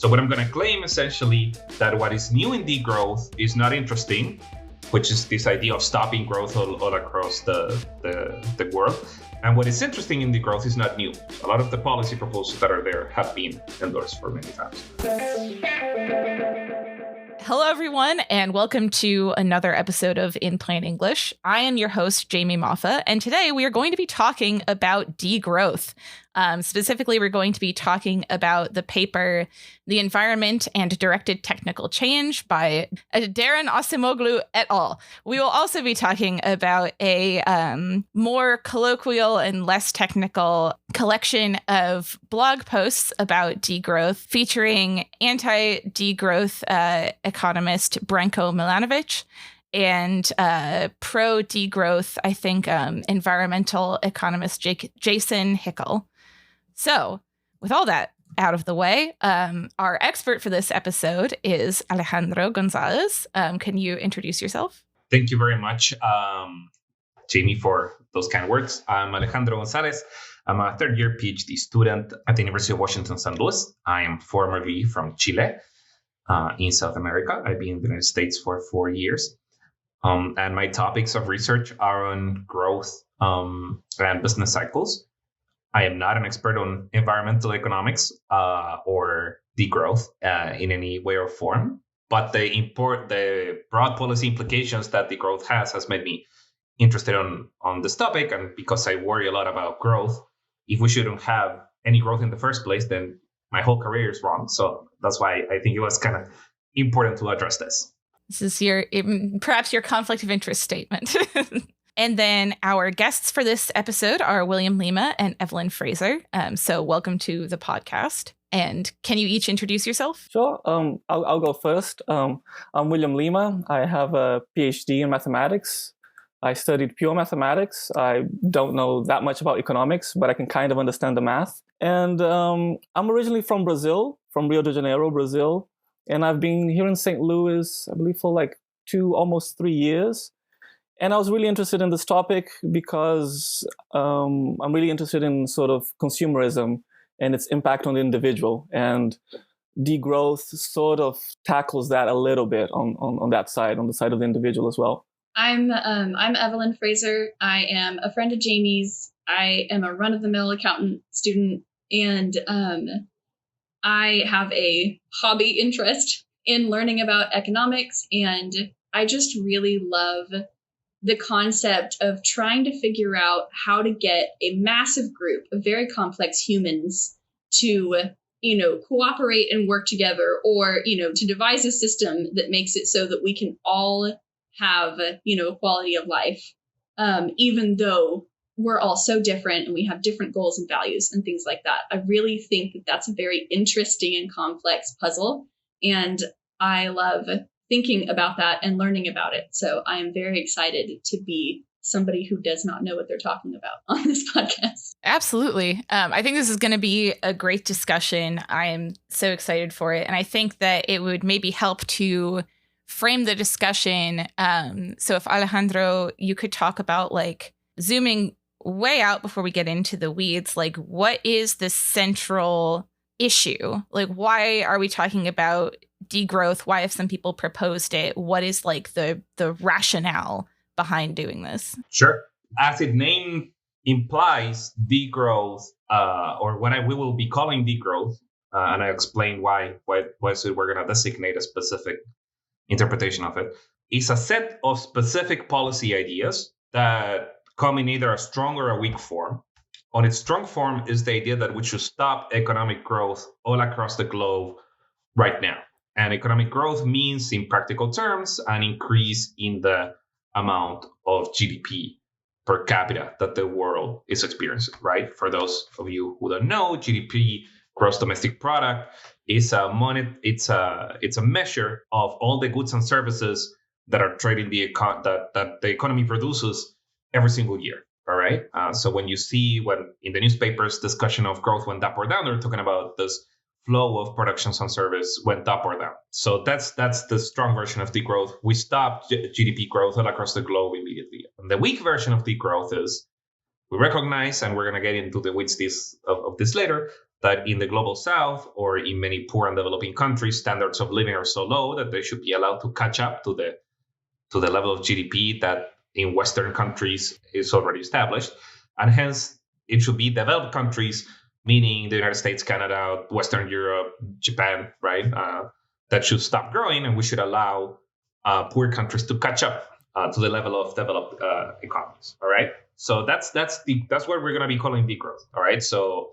So what I'm going to claim essentially that what is new in degrowth is not interesting, which is this idea of stopping growth all across the world. And what is interesting in degrowth is not new. A lot of the policy proposals that are there have been endorsed for many times. Hello, everyone, and welcome to another episode of In Plain English. I am your host, Jamie Moffa, and today we are going to be talking about degrowth. Specifically, we're going to be talking about the paper, The Environment and Directed Technical Change by Darren Asimoglu et al. We will also be talking about a more colloquial and less technical collection of blog posts about degrowth featuring anti-degrowth economist Branko Milanovic and pro-degrowth, I think, environmental economist Jason Hickel. So, with all that out of the way, our expert for this episode is Alejandro Gonzalez. Can you introduce yourself? Thank you very much, Jamie, for those kind words. I'm Alejandro Gonzalez. I'm a third-year PhD student at the University of Washington, St. Louis. I am formerly from Chile in South America. I've been in the United States for 4 years. And my topics of research are on growth and business cycles. I am not an expert on environmental economics or degrowth in any way or form, but the broad policy implications that degrowth has made me interested on this topic. And because I worry a lot about growth, if we shouldn't have any growth in the first place, then my whole career is wrong. So that's why I think it was kind of important to address this. This is perhaps your conflict of interest statement. And then our guests for this episode are William Lima and Evelyn Fraser. So welcome to the podcast. And can you each introduce yourself? Sure. I'll go first. I'm William Lima. I have a PhD in mathematics. I studied pure mathematics. I don't know that much about economics, but I can kind of understand the math. And I'm originally from Brazil, from Rio de Janeiro, Brazil. And I've been here in St. Louis, I believe, for like almost 3 years. And I was really interested in this topic because I'm really interested in sort of consumerism and its impact on the individual. And degrowth sort of tackles that a little bit on that side, on the side of the individual as well. I'm Evelyn Fraser. I am a friend of Jamie's. I am a run-of-the-mill accountant student, and I have a hobby interest in learning about economics, and I just really love the concept of trying to figure out how to get a massive group of very complex humans to, cooperate and work together, or, to devise a system that makes it so that we can all have, quality of life, even though we're all so different and we have different goals and values and things like that. I really think that that's a very interesting and complex puzzle. And I love thinking about that and learning about it. So I am very excited to be somebody who does not know what they're talking about on this podcast. Absolutely. I think this is going to be a great discussion. I am so excited for it. And I think that it would maybe help to frame the discussion. So if Alejandro, you could talk about like zooming way out before we get into the weeds, like what is the central issue? Like, why are we talking about degrowth? Why have some people proposed it? What is like the rationale behind doing this? Sure. As its name implies, degrowth, or what we will be calling degrowth, and I explain why so we're going to designate a specific interpretation of it, is a set of specific policy ideas that come in either a strong or a weak form. On its strong form is the idea that we should stop economic growth all across the globe right now. And economic growth means, in practical terms, an increase in the amount of GDP per capita that the world is experiencing, right? For those of you who don't know, GDP, gross domestic product, is it's a measure of all the goods and services that are traded that the economy produces every single year. All right. So when you see in the newspapers discussion of growth went up or down, they're talking about this flow of productions and service went up or down. So that's the strong version of degrowth. We stopped GDP growth all across the globe immediately. And the weak version of degrowth is we recognize, and we're going to get into the weeds of this later, that in the global south or in many poor and developing countries, standards of living are so low that they should be allowed to catch up to the level of GDP that in Western countries is already established. And hence, it should be developed countries, meaning the United States, Canada, Western Europe, Japan, right? That should stop growing, and we should allow poor countries to catch up to the level of developed economies. All right. So that's what we're going to be calling degrowth. All right. So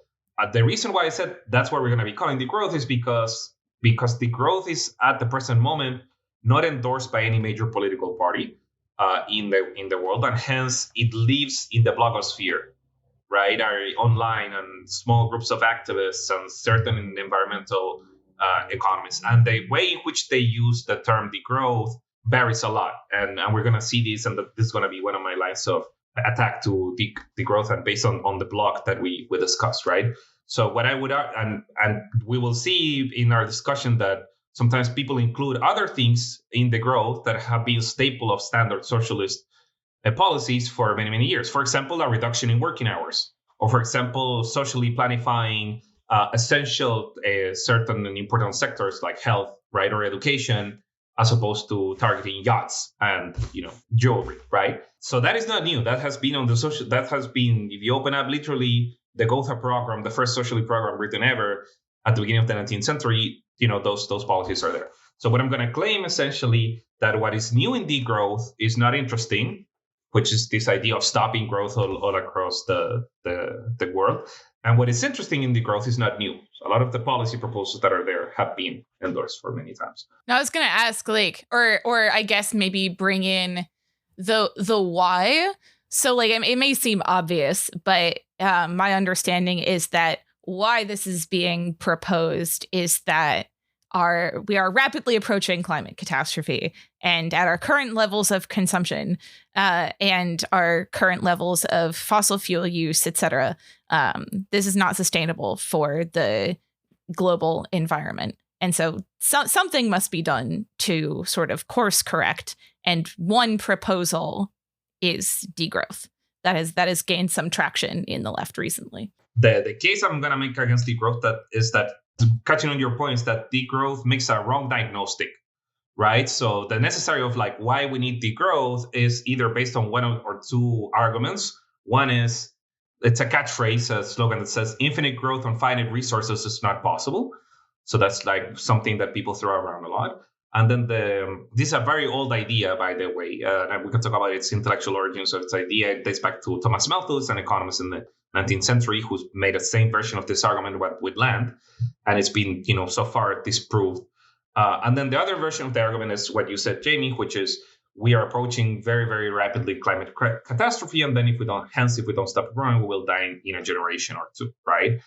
the reason why I said that's what we're going to be calling degrowth is because degrowth is at the present moment not endorsed by any major political party in the world, and hence it lives in the blogosphere, right? Online and small groups of activists and certain environmental economists, and the way in which they use the term degrowth varies a lot, and we're going to see this, and this is going to be one of my lines of attack to degrowth, and based on the blog that we discussed, right? So what I would and we will see in our discussion that sometimes people include other things in degrowth that have been staple of standard socialist policies for many, many years. For example, a reduction in working hours, or for example, socially planifying essential certain important sectors like health, right, or education, as opposed to targeting yachts and jewelry, right? So that is not new. That has been on the social. That has been, if you open up literally the Gotha program, the first socially program written ever at the beginning of the 19th century, those policies are there. So what I'm going to claim essentially that what is new in degrowth is not interesting, which is this idea of stopping growth all across the world. And what is interesting in degrowth is not new. So a lot of the policy proposals that are there have been endorsed for many times. Now I was going to ask, or I guess maybe bring in the why. So it may seem obvious, but my understanding is that why this is being proposed is that we are rapidly approaching climate catastrophe, and at our current levels of consumption and our current levels of fossil fuel use, etc., this is not sustainable for the global environment. And so something must be done to sort of course correct. And one proposal is degrowth. That has gained some traction in the left recently. The case I'm going to make against degrowth is that, catching on your points, that degrowth makes a wrong diagnostic, right? So the necessary of why we need degrowth is either based on one or two arguments. One is, it's a catchphrase, a slogan that says infinite growth on finite resources is not possible. So that's something that people throw around a lot. And then this is a very old idea, by the way, and we can talk about its intellectual origins. So its idea dates back to Thomas Malthus, an economist in the 19th century, who's made the same version of this argument with land, and it's been, so far disproved. And then the other version of the argument is what you said, Jamie, which is we are approaching very, very rapidly climate catastrophe, and then if we don't stop growing, we will die in a generation or two, right?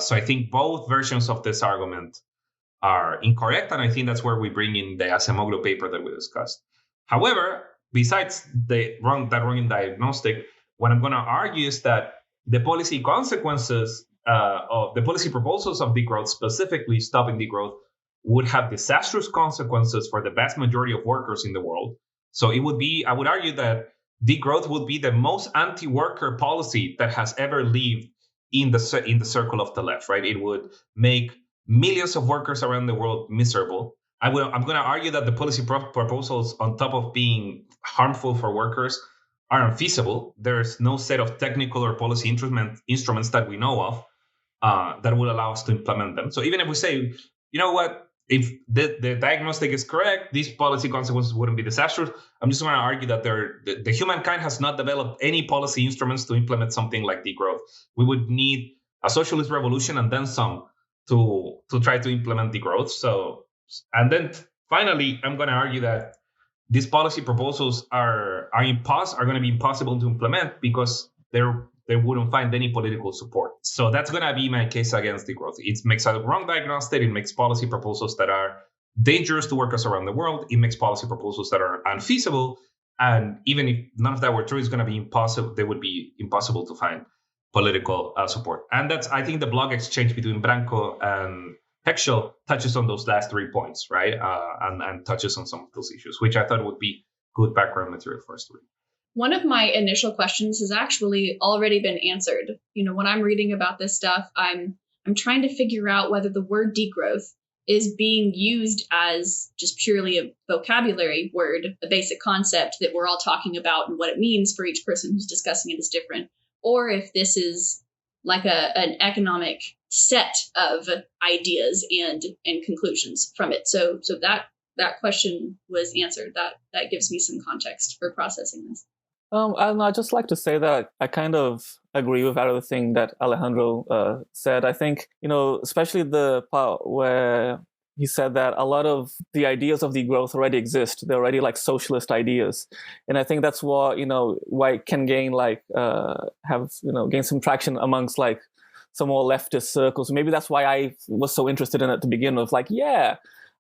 So I think both versions of this argument are incorrect, and I think that's where we bring in the Acemoglu paper that we discussed. However, besides that wrong diagnostic, what I'm going to argue is that the policy consequences of the policy proposals of degrowth, specifically stopping degrowth, would have disastrous consequences for the vast majority of workers in the world. So I would argue that degrowth would be the most anti-worker policy that has ever lived in the circle of the left, right? It would make millions of workers around the world miserable. I'm going to argue that the policy proposals, on top of being harmful for workers, are unfeasible. There's no set of technical or policy instruments that we know of that will allow us to implement them. So even if we say, you know what, if the diagnostic is correct, these policy consequences wouldn't be disastrous. I'm just going to argue that the humankind has not developed any policy instruments to implement something like degrowth. We would need a socialist revolution and then some to try to implement degrowth. So, and then finally, I'm going to argue that these policy proposals are going to be impossible to implement because they wouldn't find any political support. So that's going to be my case against degrowth. It makes a wrong diagnostic. It makes policy proposals that are dangerous to workers around the world. It makes policy proposals that are unfeasible. And even if none of that were true, it's going to be impossible. They would be impossible to find political support. And that's, I think, the blog exchange between Branco and Hexel touches on those last 3 points, right? And touches on some of those issues, which I thought would be good background material for us to read. One of my initial questions has actually already been answered. When I'm reading about this stuff, I'm I'm trying to figure out whether the word degrowth is being used as just purely a vocabulary word, a basic concept that we're all talking about, and what it means for each person who's discussing it is different, or if this is like an economic set of ideas and conclusions from it. So that question was answered. That gives me some context for processing this. And I'd just like to say that I kind of agree with everything that Alejandro said. I think, especially the part where he said that a lot of the ideas of degrowth already exist. They're already like socialist ideas. And I think that's what, why it can gain gain some traction amongst like some more leftist circles. Maybe that's why I was so interested in it to begin with. Like, yeah,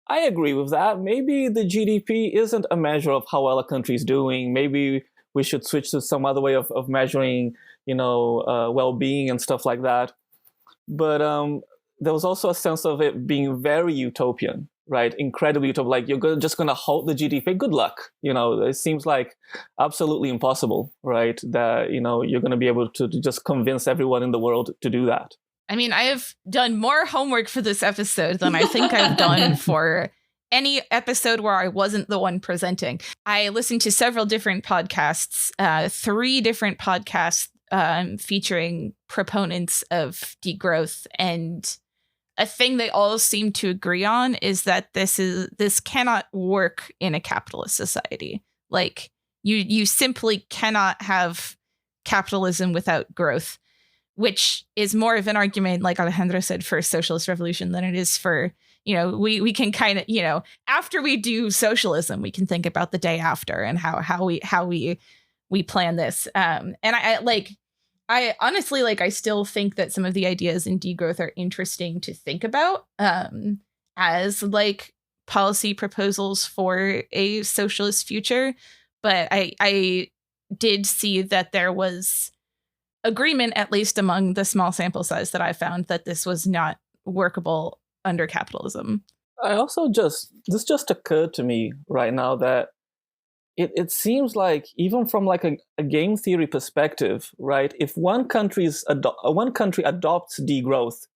I agree with that. Maybe the GDP isn't a measure of how well a country's doing. Maybe we should switch to some other way of measuring, well-being and stuff like that. But there was also a sense of it being very utopian, right? Incredibly utopian. Like you're just going to halt the GDP. Good luck. It seems like absolutely impossible, right? That, you're going to be able to just convince everyone in the world to do that. I mean, I have done more homework for this episode than I think I've done for any episode where I wasn't the one presenting. I listened to several different podcasts, 3 different podcasts featuring proponents of degrowth, and a thing they all seem to agree on is that this cannot work in a capitalist society. Like you simply cannot have capitalism without growth, which is more of an argument, like Alejandro said, for a socialist revolution than it is for, we can kind of, after we do socialism, we can think about the day after and how we plan this. And I honestly, I still think that some of the ideas in degrowth are interesting to think about as like policy proposals for a socialist future. But I did see that there was agreement, at least among the small sample size that I found, that this was not workable under capitalism. I also this just occurred to me right now that it seems like even from like a game theory perspective, right? If one country adopts degrowth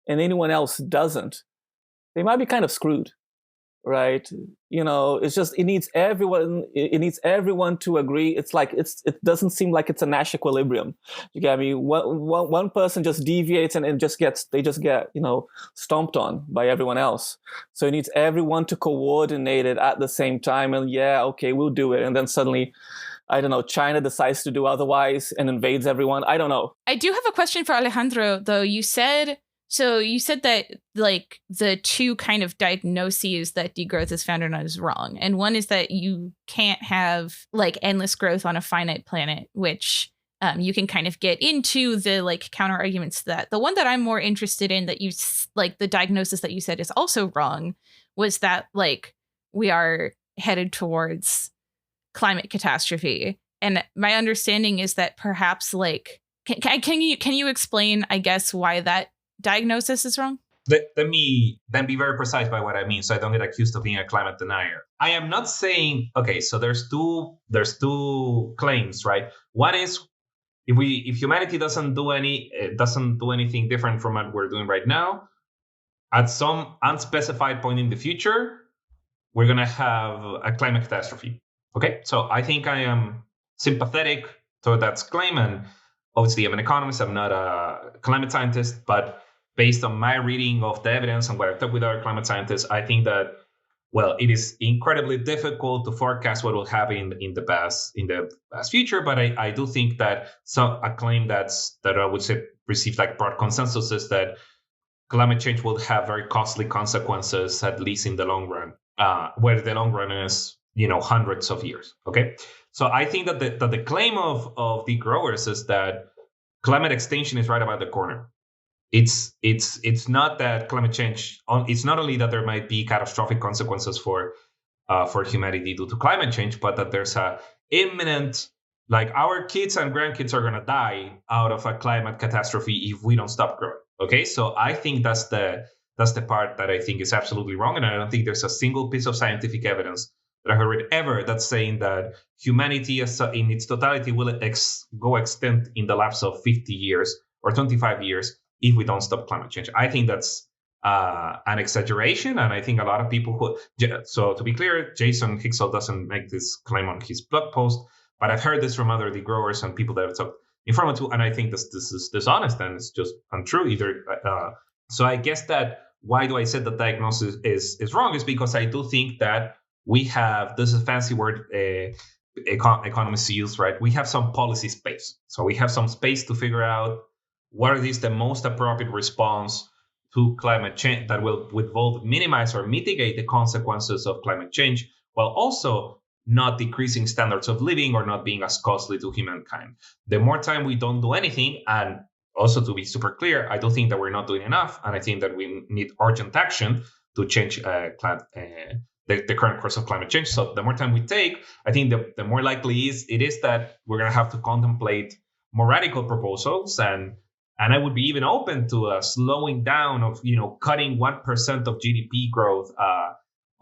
and anyone else doesn't, they might be kind of screwed, right? It's just it needs everyone to agree. It's like it doesn't seem like it's a Nash equilibrium. You get me? One person just deviates and they just get stomped on by everyone else. So it needs everyone to coordinate it at the same time. And yeah, okay, we'll do it. And then suddenly, I don't know, China decides to do otherwise and invades everyone. I don't know. I do have a question for Alejandro, though. You said that like the 2 kind of diagnoses that degrowth is founded on is wrong. And one is that you can't have like endless growth on a finite planet, which you can kind of get into the like counter arguments to that. The one that I'm more interested in, that you like the diagnosis that you said is also wrong, was that like we are headed towards climate catastrophe. And my understanding is that perhaps like can you explain, I guess, why that diagnosis is wrong? Let me then be very precise by what I mean, so I don't get accused of being a climate denier. I am not saying, okay, so there's two claims, right? One is if humanity doesn't do anything different from what we're doing right now, at some unspecified point in the future, we're gonna have a climate catastrophe. Okay, so I think I am sympathetic to that claim, and obviously I'm an economist, I'm not a climate scientist, but based on my reading of the evidence and what I've talked with other climate scientists, I think that, well, it is incredibly difficult to forecast what will happen in the past future. But I do think that a claim that I would say receives like broad consensus is that climate change will have very costly consequences, at least in the long run, where the long run is, hundreds of years. Okay, so I think that the claim of degrowers is that climate extinction is right about the corner. It's not that climate change. It's not only that there might be catastrophic consequences for humanity due to climate change, but that there's a imminent, like our kids and grandkids are gonna die out of a climate catastrophe if we don't stop growing. Okay, so I think that's the part that I think is absolutely wrong, and I don't think there's a single piece of scientific evidence that I heard ever that's saying that humanity in its totality will go extinct in the lapse of 50 years or 25 years if we don't stop climate change. I think that's an exaggeration, and I think a lot of people who. So to be clear, Jason Hicksell doesn't make this claim on his blog post, but I've heard this from other degrowers and people that have talked in front of, and I think this is dishonest and it's just untrue either. So I guess that why do I say that diagnosis is wrong is because I do think that we have, this is a fancy word economists use, right? We have some policy space. So we have some space to figure out what is the most appropriate response to climate change that will both minimize or mitigate the consequences of climate change, while also not decreasing standards of living or not being as costly to humankind. The more time we don't do anything, and also to be super clear, I don't think that we're not doing enough, and I think that we need urgent action to change the current course of climate change. So the more time we take, I think the more likely it is that we're going to have to contemplate more radical proposals, and I would be even open to a slowing down of, cutting 1% of GDP growth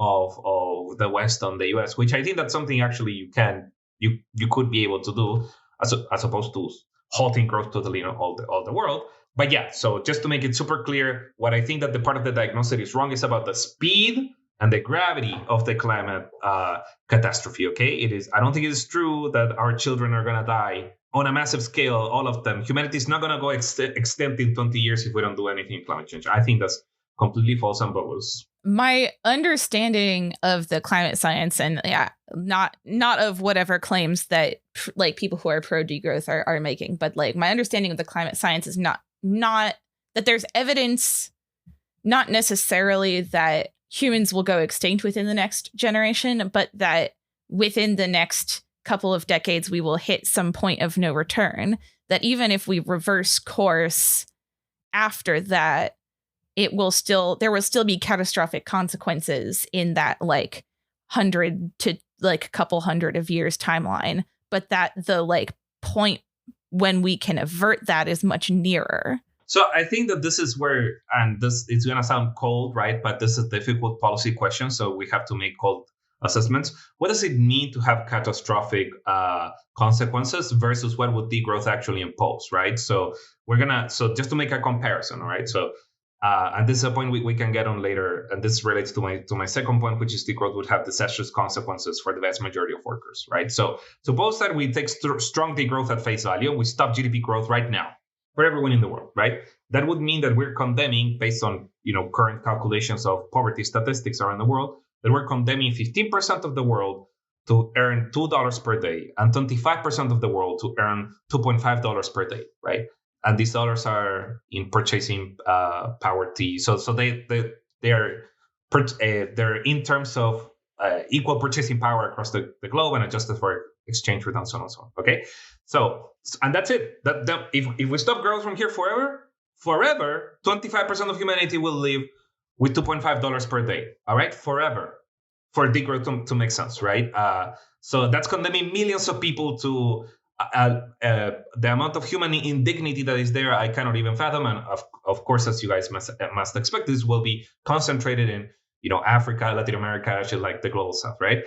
of the West on the US, which I think that's something actually you could be able to do as opposed to halting growth totally in all the world. But yeah, so just to make it super clear, what I think that the part of the diagnosis is wrong is about the speed and the gravity of the climate catastrophe. Okay, I don't think it is true that our children are going to die on a massive scale, all of them. Humanity is not going to go extinct in 20 years if we don't do anything in climate change. I think that's completely false and bogus. My understanding of the climate science, and not of whatever claims that like people who are pro degrowth are making, but like my understanding of the climate science is not that there's evidence, not necessarily that humans will go extinct within the next generation, but that within the next couple of decades we will hit some point of no return, that even if we reverse course after that, there will still be catastrophic consequences in that like 100 to like a couple hundred of years timeline, but that the like point when we can avert that is much nearer. So I think that this is where, and this it's going to sound cold, right? But this is a difficult policy question, so we have to make cold assessments. What does it mean to have catastrophic consequences versus what would degrowth actually impose, right? So just to make a comparison, all right? So and this is a point we can get on later, and this relates to my second point, which is degrowth would have disastrous consequences for the vast majority of workers, right? So suppose that we take strong degrowth at face value, and we stop GDP growth right now for everyone in the world, right? That would mean that we're condemning, based on current calculations of poverty statistics around the world, that we're condemning 15% of the world to earn $2 per day and 25% of the world to earn $2.5 per day, right? And these dollars are in purchasing power. So they're in terms of equal purchasing power across the globe and adjusted for exchange rate and so on and so on. Okay, so and that's it. That if we stop growth from here forever, 25% of humanity will live with $2.5 per day. All right, forever, for degrowth to make sense, right? So that's condemning millions of people to the amount of human indignity that is there. I cannot even fathom, and of course, as you guys must expect, this will be concentrated in Africa, Latin America, actually like the global south, right?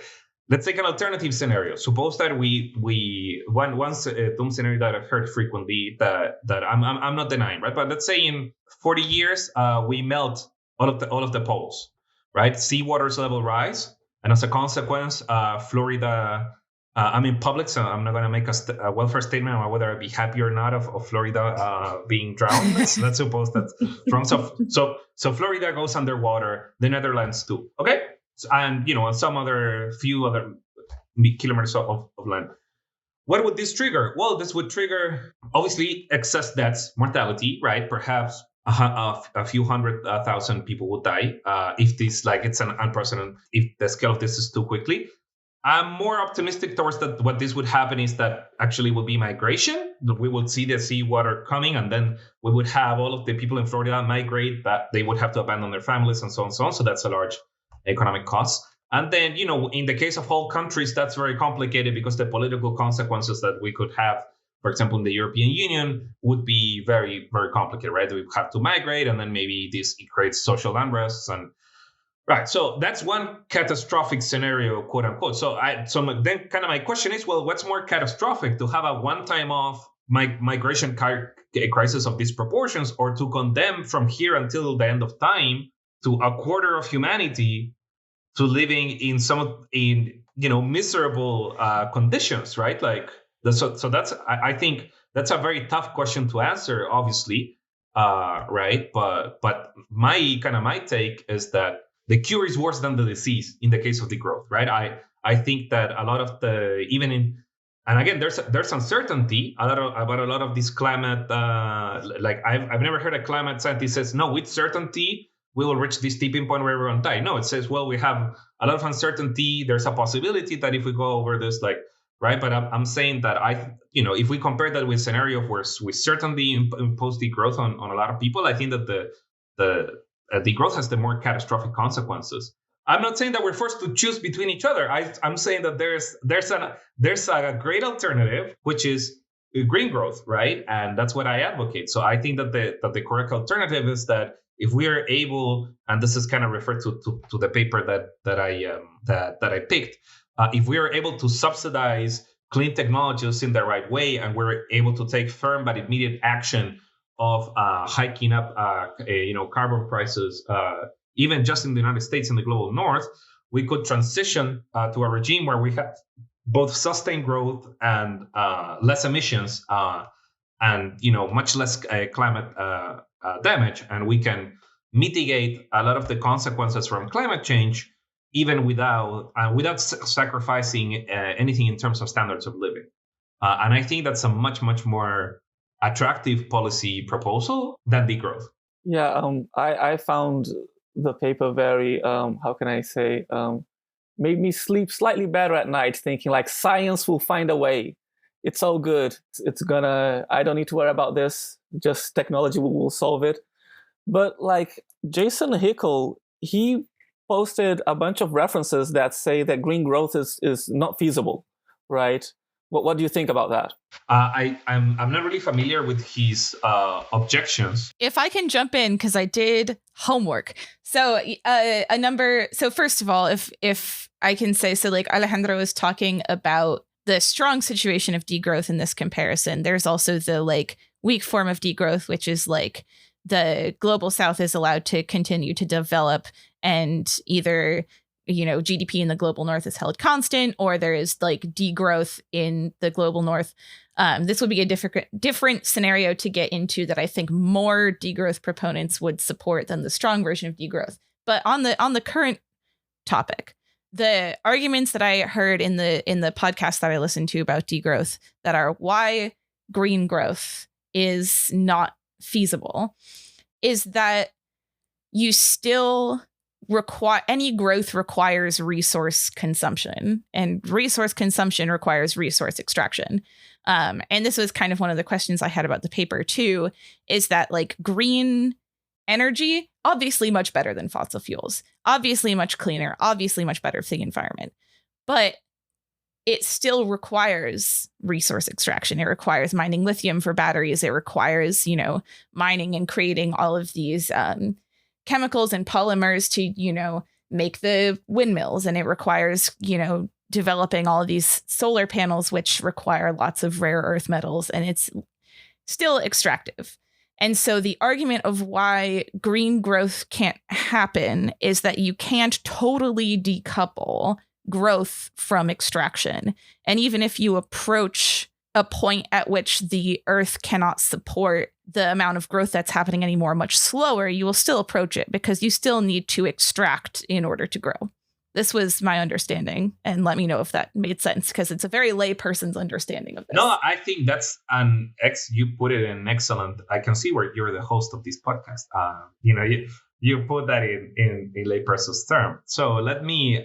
Let's take an alternative scenario. Suppose that one doom scenario that I've heard frequently that I'm not denying, right? But let's say in 40 years we melt all of the poles, right? Sea waters level rise, and as a consequence, Florida. I'm in public, so I'm not going to make a welfare statement about whether I'd be happy or not of Florida being drowned. Let's suppose that's wrong. So Florida goes underwater, the Netherlands too. Okay, and some few other kilometers of land. What would this trigger? Well, this would trigger obviously excess deaths, mortality, right? Perhaps a few 100,000 people would die if it's an unprecedented. If the scale of this is too quickly. I'm more optimistic towards that. What this would happen is that actually will be migration. We would see the seawater coming, and then we would have all of the people in Florida migrate, that they would have to abandon their families and so on and so on. So that's a large economic cost. And then, in the case of whole countries, that's very complicated because the political consequences that we could have, for example, in the European Union, would be very, very complicated, right? We have to migrate, and then maybe this creates social unrest and right. So that's one catastrophic scenario, quote unquote. So then kind of my question is, well, what's more catastrophic, to have a one-time off migration a crisis of these proportions, or to condemn from here until the end of time to a quarter of humanity to living in miserable conditions, right? Like so that's I think that's a very tough question to answer, obviously, right? But my take is that the cure is worse than the disease in the case of degrowth, right? I think that a lot of the and again, there's uncertainty about a lot of this climate. Like I've never heard a climate scientist says, no, with certainty we will reach this tipping point where everyone die. No, it says, well, we have a lot of uncertainty. There's a possibility that if we go over this, like, right. But I'm saying that if we compare that with scenario where we certainly impose degrowth on a lot of people, I think that the degrowth has the more catastrophic consequences. I'm not saying that we're forced to choose between each other. I'm saying that there's a great alternative, which is green growth, right? And that's what I advocate. So I think that the correct alternative is that if we are able, and this is kind of referred to the paper that I picked, if we are able to subsidize clean technologies in the right way, and we're able to take firm but immediate action of hiking up carbon prices, even just in the United States and the global north, we could transition to a regime where we have both sustained growth and less emissions, and much less climate damage, and we can mitigate a lot of the consequences from climate change, even without sacrificing anything in terms of standards of living. And I think that's a much more attractive policy proposal than degrowth. Yeah, I found the paper very how can I say made me sleep slightly better at night, thinking like science will find a way. It's all good. I don't need to worry about this. Just technology will solve it. But like Jason Hickel, he posted a bunch of references that say that green growth is not feasible, right? What do you think about that? I'm not really familiar with his objections. If I can jump in, because I did homework. So So first of all, if I can say, so like Alejandro was talking about the strong situation of degrowth in this comparison. There's also the like weak form of degrowth, which is like the global south is allowed to continue to develop, and either GDP in the global north is held constant, or there is like degrowth in the global north. This would be a different scenario to get into that I think more degrowth proponents would support than the strong version of degrowth. But on the current topic, the arguments that I heard in the podcast that I listened to about degrowth that are why green growth is not feasible is that you still any growth requires resource consumption, and resource consumption requires resource extraction. And this was kind of one of the questions I had about the paper too, is that like green energy, obviously much better than fossil fuels, obviously much cleaner, obviously much better for the environment, but it still requires resource extraction. It requires mining lithium for batteries. It requires, mining and creating all of these chemicals and polymers to, make the windmills. And it requires, developing all of these solar panels, which require lots of rare earth metals. And it's still extractive. And so the argument of why green growth can't happen is that you can't totally decouple growth from extraction. And even if you approach a point at which the earth cannot support the amount of growth that's happening anymore much slower, you will still approach it because you still need to extract in order to grow. This was my understanding, and let me know if that made sense, because it's a very lay person's understanding of this. No, I think that's you put it in excellent. I can see where you're the host of this podcast. You put that in a lay person's term. So let me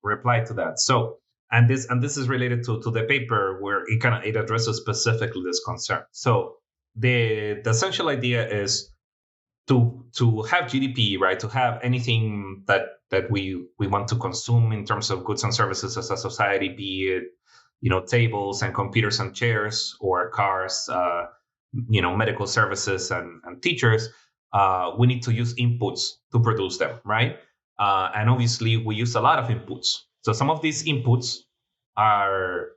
reply to that. So and this is related to the paper where it addresses specifically this concern. So the essential idea is to have GDP, right? To have anything that we want to consume in terms of goods and services as a society, be it tables and computers and chairs, or cars, medical services and teachers. We need to use inputs to produce them, right? And obviously we use a lot of inputs. So some of these inputs are,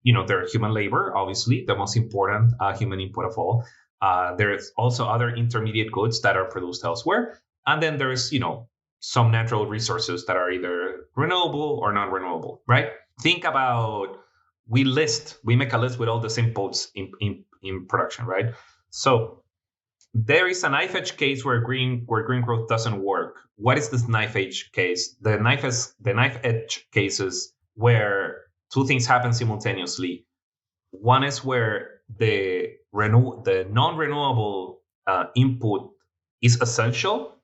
they're human labor, obviously, the most important human input of all. There's also other intermediate goods that are produced elsewhere. And then there's, some natural resources that are either renewable or non-renewable, right? Think about, we make a list with all the inputs in production, right? So there is a knife edge case where green growth doesn't work. What is this knife edge case? The knife edge cases where two things happen simultaneously. One is where the non-renewable input is essential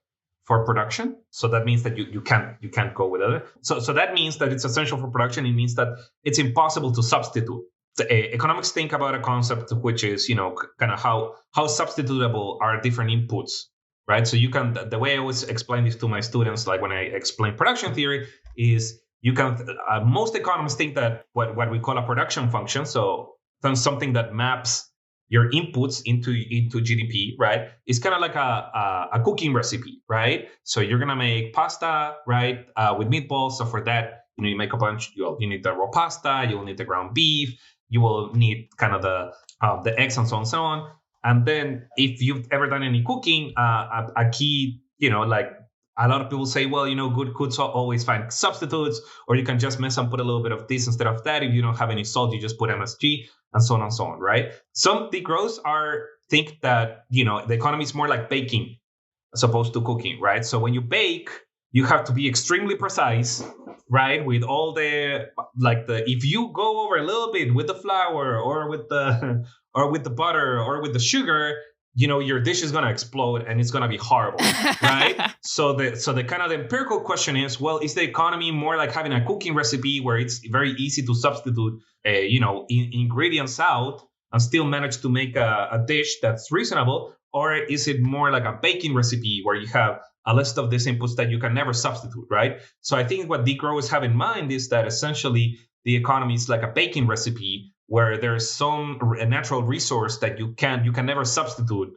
for production. So that means that you can't go without it. So that means that it's essential for production. It means that it's impossible to substitute. Economics think about a concept which is, kind of how substitutable are different inputs, right? So you can, the way I always explain this to my students, like when I explain production theory, is you can, most economists think that what we call a production function, so something that maps your inputs into GDP, right? It's kind of like a cooking recipe, right? So you're gonna make pasta, right, with meatballs. So for that, you make a bunch. You need the raw pasta. You will need the ground beef. You will need kind of the eggs and so on and so on. And then if you've ever done any cooking, a key, like a lot of people say, well, good cooks always find substitutes, or you can just mess and put a little bit of this instead of that. If you don't have any salt, you just put MSG and so on, right? Some degrowths think that, the economy is more like baking as opposed to cooking, right? So when you bake, you have to be extremely precise, right? With all if you go over a little bit with the flour or with the butter or with the sugar, your dish is going to explode and it's going to be horrible, right? So the kind of the empirical question is, well, is the economy more like having a cooking recipe where it's very easy to substitute, ingredients out and still manage to make a dish that's reasonable? Or is it more like a baking recipe where you have a list of these inputs that you can never substitute, right? So I think what degrowths have in mind is that essentially the economy is like a baking recipe where there's some natural resource that you can never substitute,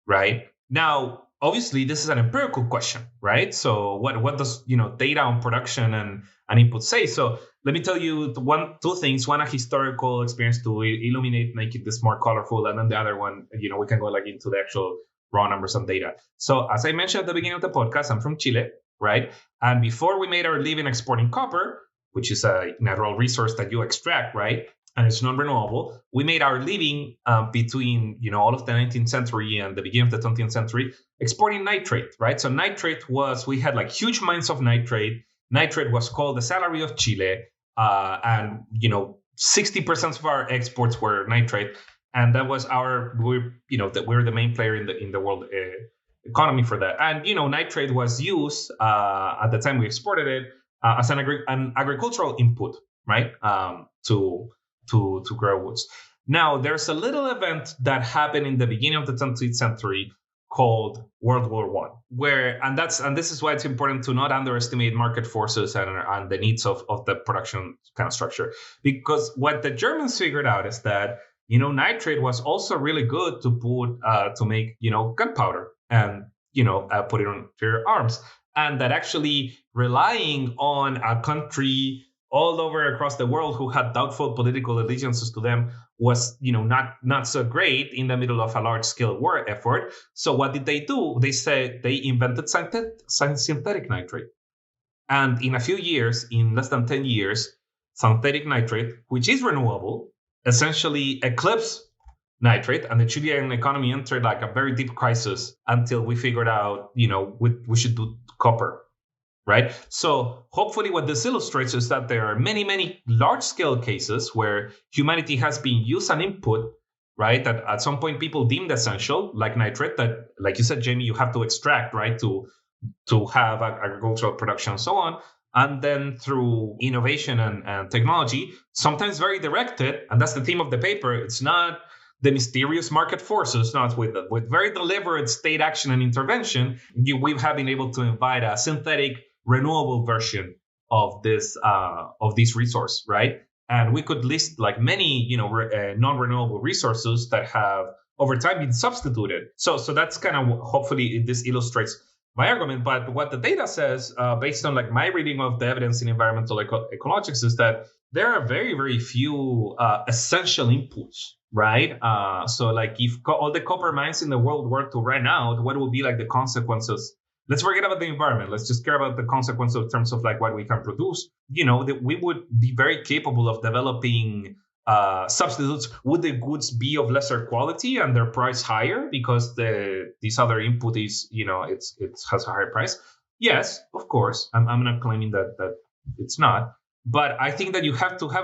right? Now, obviously, this is an empirical question, right? So what does data on production and input say? So let me tell you two things. One, a historical experience to illuminate, make it this more colorful, and then the other one, we can go into the actual raw numbers and data. So as I mentioned at the beginning of the podcast, I'm from Chile, right? And before we made our living exporting copper, which is a natural resource that you extract, right? And it's non-renewable. We made our living between, all of the 19th century and the beginning of the 20th century exporting nitrate, right? So nitrate we had huge mines of nitrate. Nitrate was called the salary of Chile. And 60% of our exports were nitrate. And that was we're the main player in the world economy for that. And, nitrate was used at the time we exported it as an agricultural input, right? To grow woods. Now, there's a little event that happened in the beginning of the 20th century called World War I, and this is why it's important to not underestimate market forces and the needs of the production kind of structure. Because what the Germans figured out is that, nitrate was also really good to put to make, gunpowder and, put it on your arms. And that actually relying on a country all over across the world who had doubtful political allegiances to them was, not so great in the middle of a large-scale war effort. So what did they do? They said they invented synthetic nitrate. And in a few years, in less than 10 years, synthetic nitrate, which is renewable, essentially eclipsed nitrate, and the Chilean economy entered a very deep crisis until we figured out, we should do copper. Right. So hopefully what this illustrates is that there are many, many large scale cases where humanity has been used an input, right, that at some point people deemed essential, like nitrate, that, like you said, Jamie, you have to extract, right, to have agricultural production and so on. And then through innovation and technology, sometimes very directed, and that's the theme of the paper, it's not the mysterious market forces, not with very deliberate state action and intervention, we have been able to invite a synthetic renewable version of this resource, right? And we could list many, non-renewable resources that have over time been substituted. So that's kind of, hopefully this illustrates my argument. But what the data says, based on my reading of the evidence in environmental ecologics, is that there are very, very few essential inputs right? So like if all the copper mines in the world were to run out, what would be like the consequences? Let's forget about the environment. Let's just care about the consequences in terms of like what we can produce. That we would be very capable of developing substitutes. Would the goods be of lesser quality and their price higher because this other input is, it has a higher price? Yes, of course. I'm not claiming that it's not. But I think that you have to have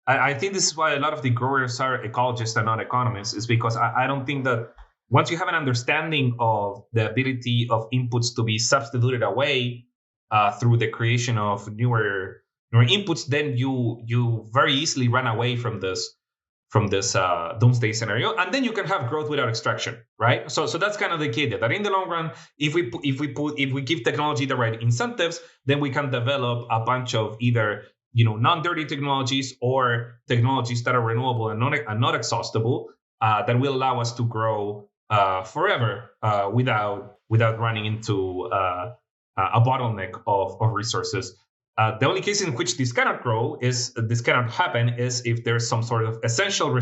I think this is why a lot of the growers are ecologists and not economists, is because I don't think that once you have an understanding of the ability of inputs to be substituted away through the creation of newer inputs, then you very easily run away from this doomsday scenario, and then you can have growth without extraction, right? So that's kind of the idea, that in the long run, if we give technology the right incentives, then we can develop a bunch of either non-dirty technologies or technologies that are renewable and not exhaustible that will allow us to grow forever without running into a bottleneck of resources. The only case in which this cannot happen is if there's some sort of essential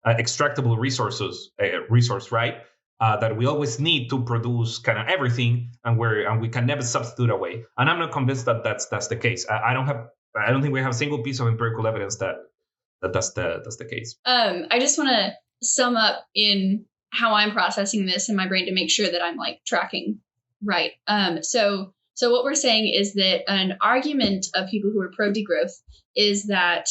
extractable resource, right? That we always need to produce kind of everything, and we can never substitute away. And I'm not convinced that that's the case. I don't think we have a single piece of empirical evidence that's the case. I just want to sum up in how I'm processing this in my brain to make sure that I'm like tracking right. So what we're saying is that an argument of people who are pro-degrowth is that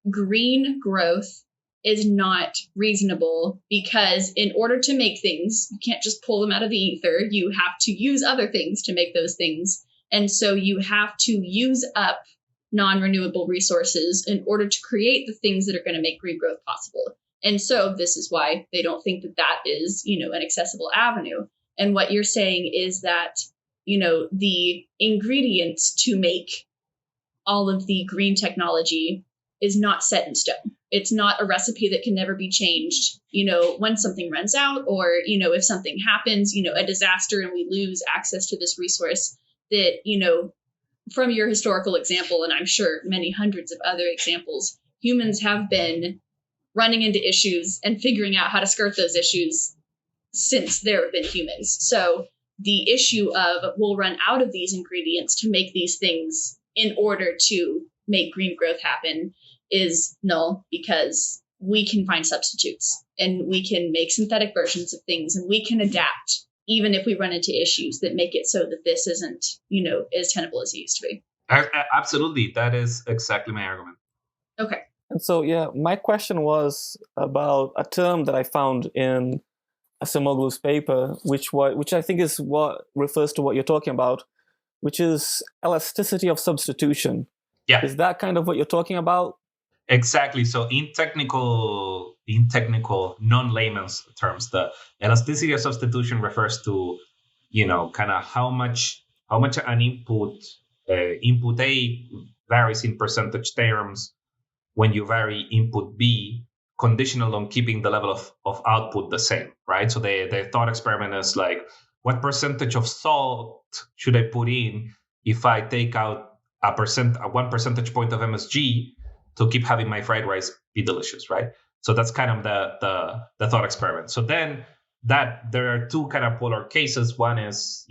green growth is not reasonable because in order to make things, you can't just pull them out of the ether. You have to use other things to make those things. And so you have to use up non-renewable resources in order to create the things that are going to make green growth possible. And so this is why they don't think that is, an accessible avenue. And what you're saying is that the ingredients to make all of the green technology is not set in stone. It's not a recipe that can never be changed, when something runs out or, if something happens, a disaster and we lose access to this resource that, from your historical example, and I'm sure many hundreds of other examples, humans have been running into issues and figuring out how to skirt those issues since there have been humans. So the issue of we'll run out of these ingredients to make these things in order to make green growth happen is null, because we can find substitutes and we can make synthetic versions of things and we can adapt even if we run into issues that make it so that this isn't, as tenable as it used to be. Absolutely. That is exactly my argument. Okay. And so, my question was about a term that I found in Acemoglu's paper, which I think is what refers to what you're talking about, which is elasticity of substitution. Yeah. Is that kind of what you're talking about? Exactly. So in technical non-layman's terms, the elasticity of substitution refers to, kind of how much an input A varies in percentage terms when you vary input B, conditional on keeping the level of output the same, right? So the thought experiment is like, what percentage of salt should I put in if I take out 1 percentage point of MSG to keep having my fried rice be delicious, right? So that's kind of the thought experiment. So then there are two kind of polar cases. One is,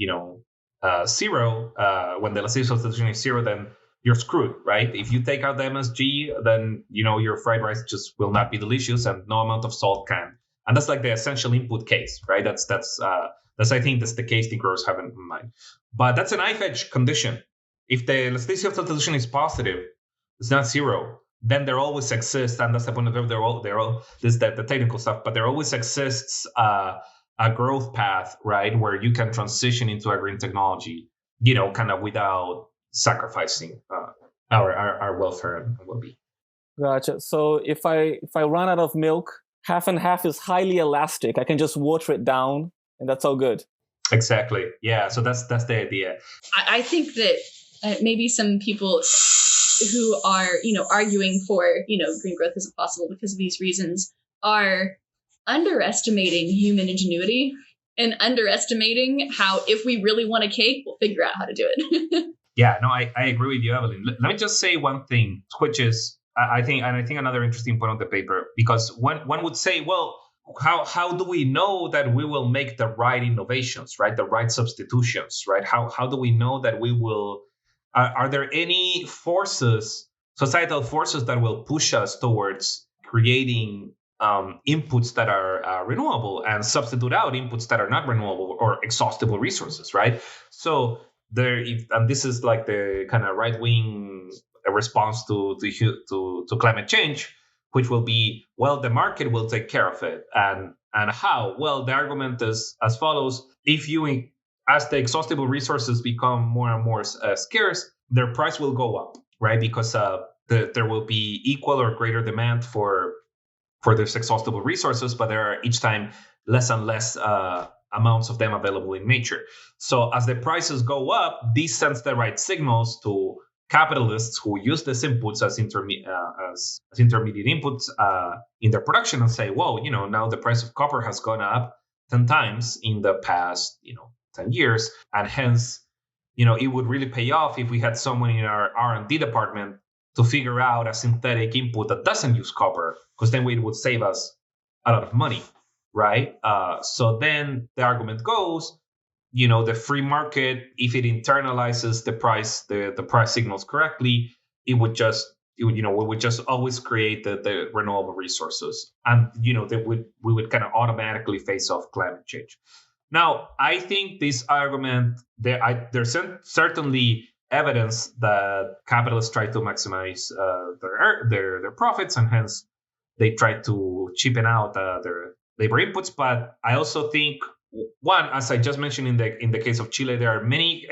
zero. When the elasticity substitution is zero, then you're screwed, right? If you take out the MSG, then, your fried rice just will not be delicious and no amount of salt can. And that's like the essential input case, right? That's I think that's the case the growers have in mind. But that's a knife edge condition. If the elasticity of substitution is positive, it's not zero, then there always exists, and that's the point of it, this is the technical stuff, but there always exists a growth path, right, where you can transition into a green technology, kind of without sacrificing our welfare and well-being. Gotcha. So if I run out of milk, half and half is highly elastic. I can just water it down, and that's all good. Exactly. Yeah. So that's the idea. I think that maybe some people who are, arguing for, green growth isn't possible because of these reasons are underestimating human ingenuity and underestimating how, if we really want a cake, we'll figure out how to do it. Yeah, no, I agree with you, Evelyn. Let me just say one thing, which is I think another interesting point of the paper, because one would say, well, how do we know that we will make the right innovations, right? The right substitutions, right? How do we know that we will? Are there any forces, societal forces, that will push us towards creating inputs that are renewable and substitute out inputs that are not renewable or exhaustible resources, right? So and this is like the kind of right wing response to climate change, which will be, well, the market will take care of it, and how? Well, the argument is as follows: if you, as the exhaustible resources become more and more scarce, their price will go up, right? Because there will be equal or greater demand for these exhaustible resources, but there are each time less and less amounts of them available in nature. So as the prices go up, this sends the right signals to capitalists who use these inputs as intermediate inputs in their production, and say, whoa, now the price of copper has gone up 10 times in the past 10 years, and hence it would really pay off if we had someone in our R&D department to figure out a synthetic input that doesn't use copper, because then it would save us a lot of money, right? So then the argument goes, the free market, if it internalizes the price signals correctly, we would just always create the renewable resources, and we would kind of automatically face off climate change. Now, I think this argument, there's certainly evidence that capitalists try to maximize their profits, and hence they try to cheapen out their labor inputs. But I also think, one, as I just mentioned in the case of Chile, there are many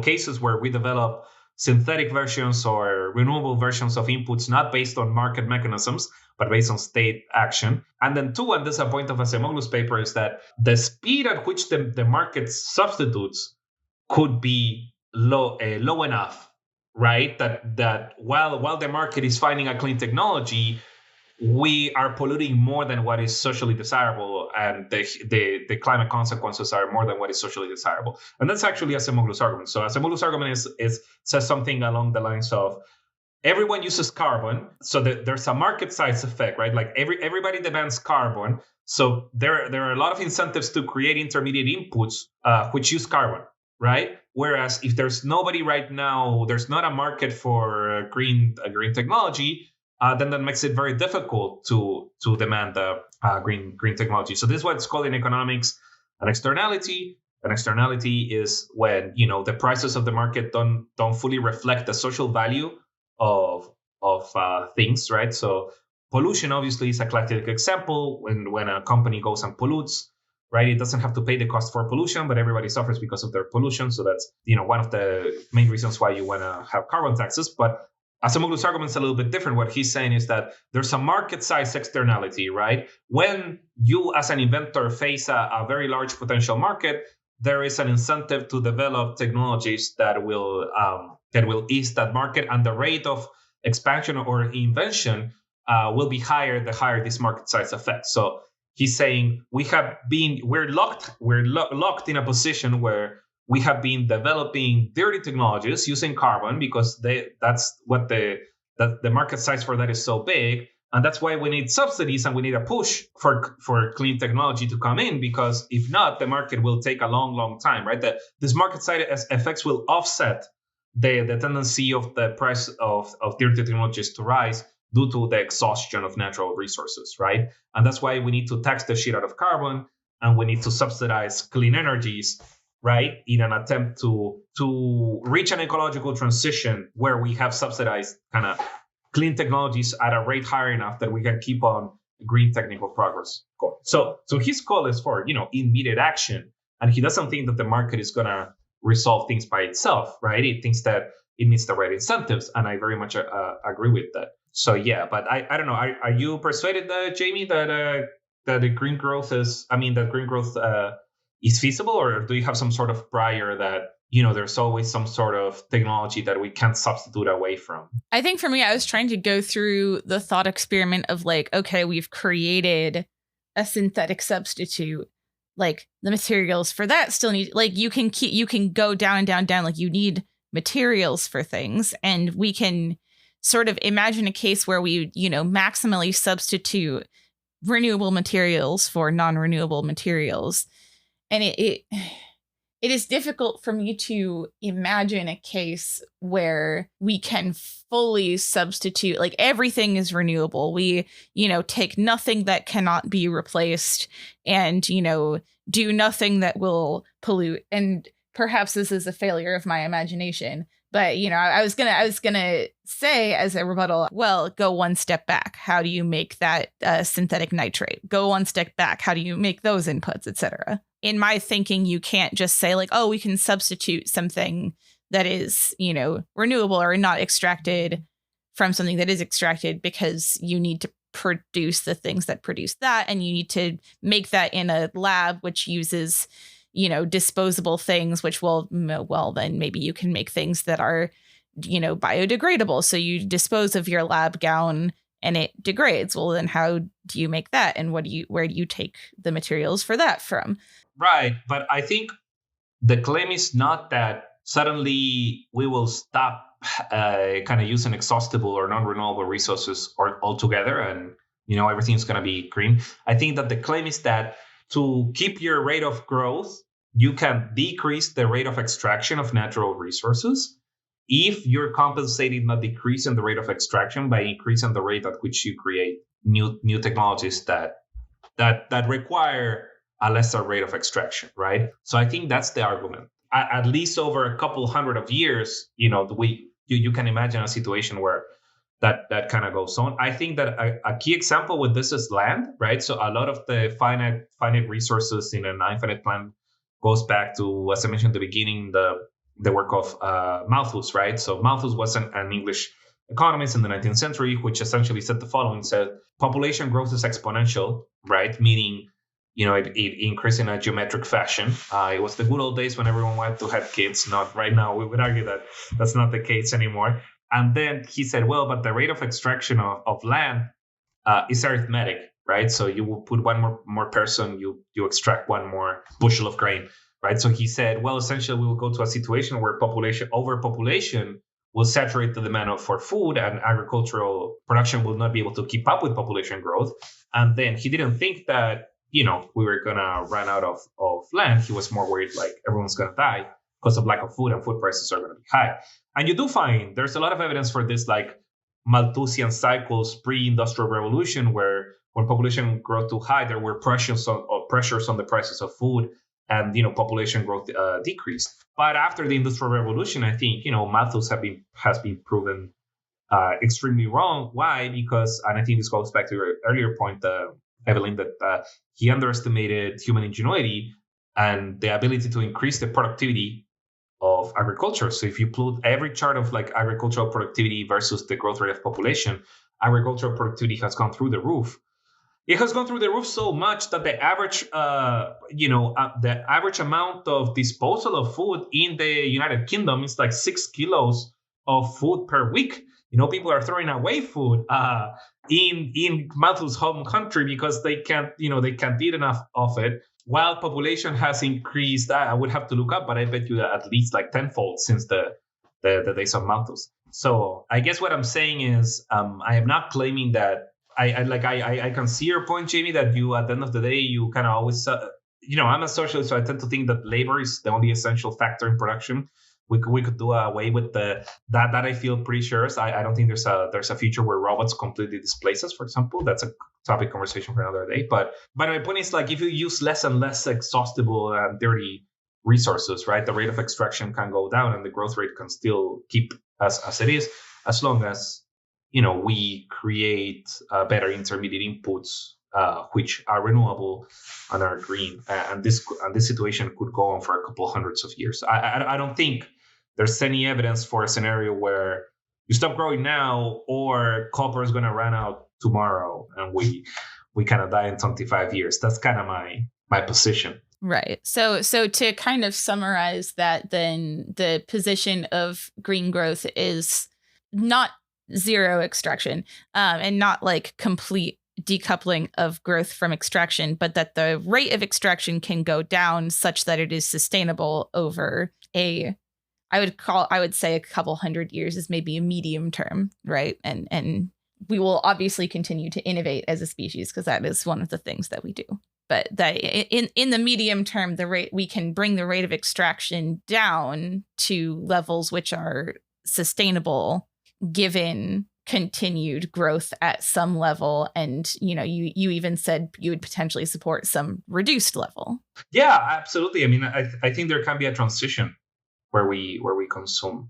cases where we develop synthetic versions or renewable versions of inputs, not based on market mechanisms, but based on state action. And then two, and this is a point of Acemoglu's paper, is that the speed at which the market substitutes could be low enough, right? That while the market is finding a clean technology, we are polluting more than what is socially desirable, and the climate consequences are more than what is socially desirable. And that's actually Acemoglu's argument. So Acemoglu's argument says something along the lines of, everyone uses carbon, so there's a market size effect, right? Like everybody demands carbon, so there are a lot of incentives to create intermediate inputs which use carbon, right? Whereas if there's nobody right now, there's not a market for green technology, then that makes it very difficult to demand green technology. So this is what's called in economics an externality. An externality is when the prices of the market don't fully reflect the social value of things, right? So pollution obviously is a classic example. When a company goes and pollutes, right, it doesn't have to pay the cost for pollution, but everybody suffers because of their pollution. So that's one of the main reasons why you want to have carbon taxes. But Acemoglu's argument is a little bit different. What he's saying is that there's a market size externality, right? When you as an inventor face a very large potential market, there is an incentive to develop technologies that will ease that market, and the rate of expansion or invention will be higher the higher this market size effect. So he's saying we're locked in a position where we have been developing dirty technologies using carbon, because that's what the market size for that is so big. And that's why we need subsidies and we need a push for clean technology to come in, because if not, the market will take a long, long time, right? This market side effects will offset the tendency of the price of dirty technologies to rise due to the exhaustion of natural resources, right? And that's why we need to tax the shit out of carbon, and we need to subsidize clean energies, right, in an attempt to reach an ecological transition where we have subsidized kind of clean technologies at a rate higher enough that we can keep on green technical progress going. So his call is for immediate action, and he doesn't think that the market is going to resolve things by itself, right? He thinks that it needs the right incentives, and I very much agree with that. So yeah, but I don't know. Are you persuaded, Jamie, that the green growth is feasible, or do you have some sort of prior that there's always some sort of technology that we can't substitute away from? I think for me, I was trying to go through the thought experiment of like, okay, we've created a synthetic substitute. Like the materials for that still need, like you can go down and down, like you need materials for things, and we can sort of imagine a case where we, maximally substitute renewable materials for non-renewable materials. And it is difficult for me to imagine a case where we can fully substitute, like everything is renewable. We, take nothing that cannot be replaced and, do nothing that will pollute. And perhaps this is a failure of my imagination. But, I was gonna say as a rebuttal, well, go one step back. How do you make that synthetic nitrate? Go one step back. How do you make those inputs, et cetera? In my thinking, you can't just say like, oh, we can substitute something that is, renewable or not extracted from something that is extracted, because you need to produce the things that produce that. And you need to make that in a lab, which uses disposable things, which then maybe you can make things that are, biodegradable. So you dispose of your lab gown and it degrades. Well, then how do you make that? And where do you take the materials for that from? Right. But I think the claim is not that suddenly we will stop kind of using exhaustible or non-renewable resources altogether and, everything's going to be green. I think that the claim is that to keep your rate of growth, you can decrease the rate of extraction of natural resources if you're compensating the decrease in the rate of extraction by increasing the rate at which you create new technologies that require a lesser rate of extraction, right? So I think that's the argument. At least over a couple hundred of years, you can imagine a situation where that kind of goes on. I think that a key example with this is land, right? So a lot of the finite resources in an infinite plan goes back to, as I mentioned at the beginning, the work of Malthus, right? So Malthus was an English economist in the 19th century, which essentially said the following: said population growth is exponential, right? Meaning, it increased in a geometric fashion. It was the good old days when everyone wanted to have kids. Not right now. We would argue that that's not the case anymore. And then he said, well, but the rate of extraction of land is arithmetic, right? So you will put one more person, you extract one more bushel of grain, right? So he said, well, essentially we will go to a situation where overpopulation will saturate the demand for food, and agricultural production will not be able to keep up with population growth. And then he didn't think that, we were going to run out of land. He was more worried like everyone's going to die because of lack of food, and food prices are going to be high. And you do find there's a lot of evidence for this, like Malthusian cycles pre-industrial revolution, where when population growth too high, there were pressures on the prices of food, and population growth decreased. But after the industrial revolution, I think Malthus has been proven extremely wrong. Why? Because, and I think this goes back to your earlier point, Evelyn, that he underestimated human ingenuity and the ability to increase the productivity of agriculture. So if you plot every chart of like agricultural productivity versus the growth rate of population, agricultural productivity has gone through the roof. It has gone through the roof so much that the average amount of disposal of food in the United Kingdom is like 6 kilos of food per week. People are throwing away food in Malthus' home country because they can't eat enough of it. While population has increased, I would have to look up, but I bet you at least like tenfold since the days of Malthus. So I guess what I'm saying is, I am not claiming that I can see your point, Jamie, that you at the end of the day you kind of always I'm a socialist, so I tend to think that labor is the only essential factor in production. We could do away with that I feel pretty sure. I don't think there's a future where robots completely displace us, for example. That's a topic conversation for another day. But my point is, like, if you use less and less exhaustible and dirty resources, right, the rate of extraction can go down and the growth rate can still keep as it is, as long as we create better intermediate inputs which are renewable and are green. And this situation could go on for a couple hundreds of years. I don't think there's any evidence for a scenario where you stop growing now or copper is going to run out tomorrow and we kind of die in 25 years. That's kind of my position. Right. So to kind of summarize that, then the position of green growth is not zero extraction and not like complete decoupling of growth from extraction, but that the rate of extraction can go down such that it is sustainable over a I would say a couple hundred years is maybe a medium term, right? And we will obviously continue to innovate as a species because that is one of the things that we do. But that in the medium term, we can bring the rate of extraction down to levels which are sustainable given continued growth at some level. And, you even said you would potentially support some reduced level. Yeah, absolutely. I mean, I think there can be a transition where we consume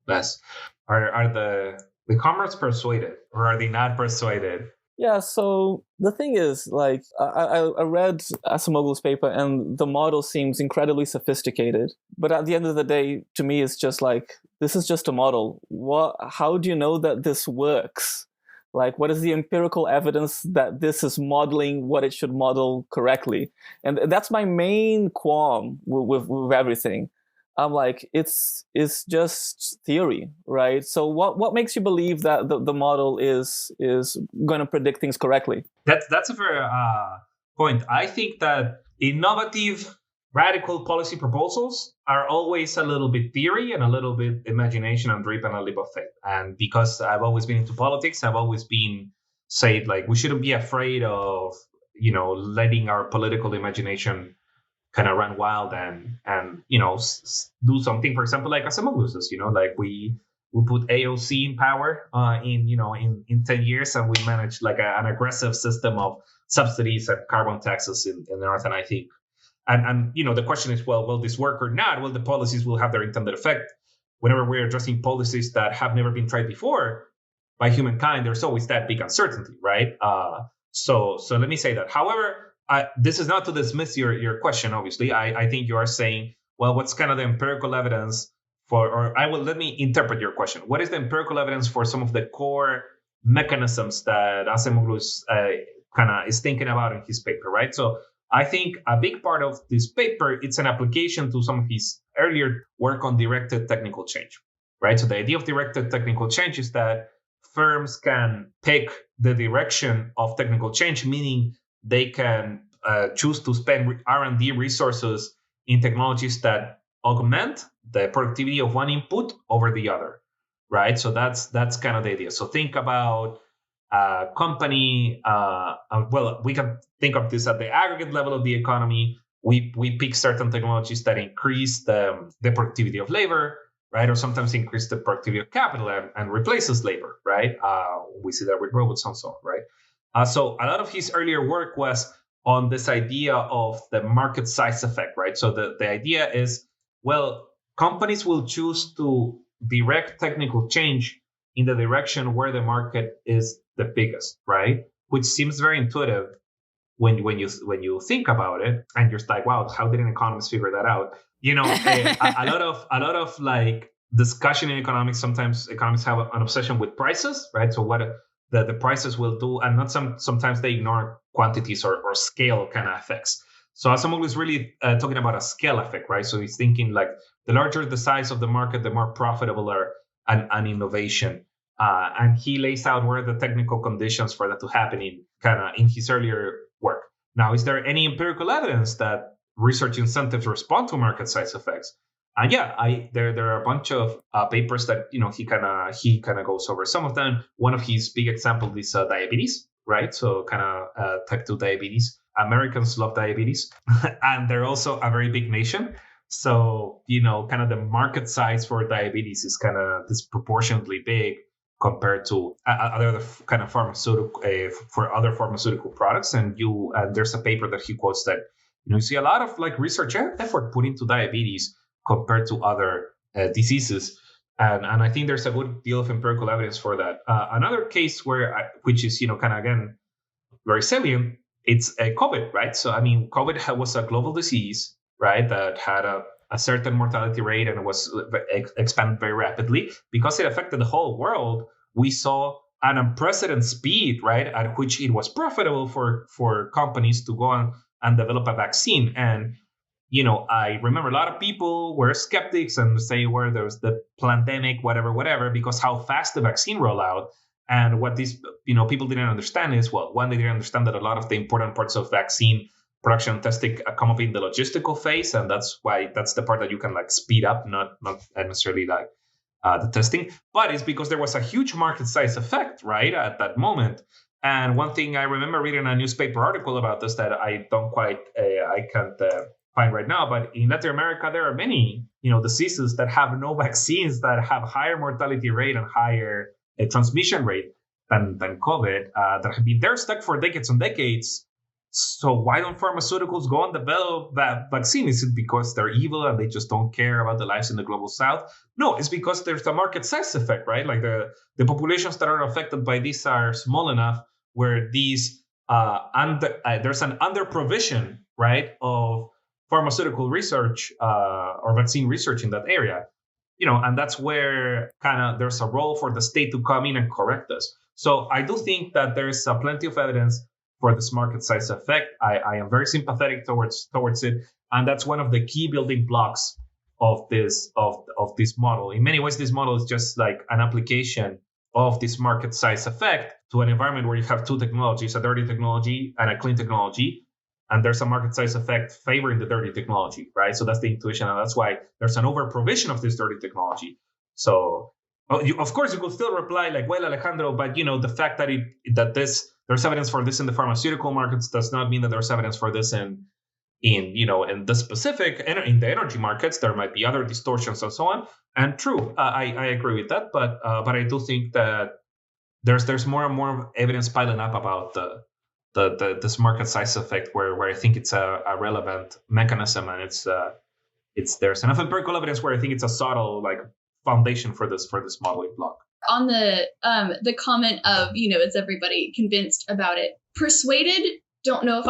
less. Are the comrades persuaded, or are they not persuaded? Yeah, so the thing is, like, I read Acemoglu's paper, and the model seems incredibly sophisticated. But at the end of the day, to me, it's just like, this is just a model. How do you know that this works? Like, what is the empirical evidence that this is modeling what it should model correctly? And that's my main qualm with everything. I'm like, it's just theory, right? So what makes you believe that the model is going to predict things correctly? That's a fair point. I think that innovative, radical policy proposals are always a little bit theory and a little bit imagination and drip and a leap of faith. And because I've always been into politics, I've always been said, like, we shouldn't be afraid of, letting our political imagination kind of run wild and do something, for example, like Acemoglu says, like we put AOC in power in 10 years, and we managed like an aggressive system of subsidies and carbon taxes in the north. And I think, and the question is, well, will this work or not? Well, the policies will have their intended effect. Whenever we're addressing policies that have never been tried before by humankind, there's always that big uncertainty, right? So let me say that. However, this is not to dismiss your question, obviously. I think you are saying, well, what's kind of the empirical evidence let me interpret your question. What is the empirical evidence for some of the core mechanisms that Acemoglu is thinking about in his paper, right? So I think a big part of this paper, it's an application to some of his earlier work on directed technical change, right? So the idea of directed technical change is that firms can pick the direction of technical change, meaning they can choose to spend R&D resources in technologies that augment the productivity of one input over the other, right? So that's kind of the idea. So think about a company. We can think of this at the aggregate level of the economy. We pick certain technologies that increase the productivity of labor, right? Or sometimes increase the productivity of capital and replaces labor, right? We see that with robots and so on, right? So a lot of his earlier work was on this idea of the market size effect, right? So the idea is, well, companies will choose to direct technical change in the direction where the market is the biggest, right? Which seems very intuitive when you think about it, and you're like, wow, how did an economist figure that out? A lot of like discussion in economics. Sometimes economists have an obsession with prices, right? So what the prices will do, and not sometimes they ignore quantities or scale kind of effects. So Acemoglu is really talking about a scale effect, right? So he's thinking like the larger the size of the market, the more profitable are an innovation. And he lays out where the technical conditions for that to happen in his earlier work. Now, is there any empirical evidence that research incentives respond to market size effects? And there are a bunch of papers that he kind of goes over some of them. One of his big examples is diabetes, right? So kind of type 2 diabetes. Americans love diabetes, and they're also a very big nation. So kind of the market size for diabetes is kind of disproportionately big compared to other kind of for other pharmaceutical products. And there's a paper that he quotes that you see a lot of like research effort put into diabetes compared to other diseases. And I think there's a good deal of empirical evidence for that. Another case which is, kind of, again, very salient, it's COVID, right? So, I mean, COVID was a global disease, right, that had a certain mortality rate and it was expanded very rapidly. Because it affected the whole world, we saw an unprecedented speed, right, at which it was profitable for companies to go on and develop a vaccine. And I remember a lot of people were skeptics and say where there was the pandemic, whatever, because how fast the vaccine rolled out. And what these, people didn't understand is, well, one, they didn't understand that a lot of the important parts of vaccine production and testing come up in the logistical phase, and that's the part that you can like speed up, not necessarily like the testing. But it's because there was a huge market size effect, right, at that moment. And one thing I remember reading a newspaper article about this that I don't quite, I can't find right now, but in Latin America, there are many, diseases that have no vaccines that have higher mortality rate and higher transmission rate than COVID that have been there stuck for decades and decades. So why don't pharmaceuticals go and develop that vaccine? Is it because they're evil and they just don't care about the lives in the global south? No, it's because there's a market size effect, right? Like the populations that are affected by these are small enough where these there's an under provision, right, of pharmaceutical research or vaccine research in that area, and that's where kind of there's a role for the state to come in and correct this. So I do think that there's plenty of evidence for this market size effect. I am very sympathetic towards it, and that's one of the key building blocks of this model. In many ways, this model is just like an application of this market size effect to an environment where you have two technologies, a dirty technology and a clean technology, and there's a market size effect favoring the dirty technology, right? So that's the intuition, and that's why there's an over provision of this dirty technology. So of course you could still reply like, well, Alejandro, but the fact that there's evidence for this in the pharmaceutical markets does not mean that there's evidence for this in the specific, in the energy markets. There might be other distortions and so on. And true, I agree with that. But I do think that there's more and more evidence piling up about this market size effect, where I think it's a relevant mechanism, and there's enough empirical evidence where I think it's a subtle like foundation for this modeling block. On the comment of, is everybody convinced about it? Persuaded, don't know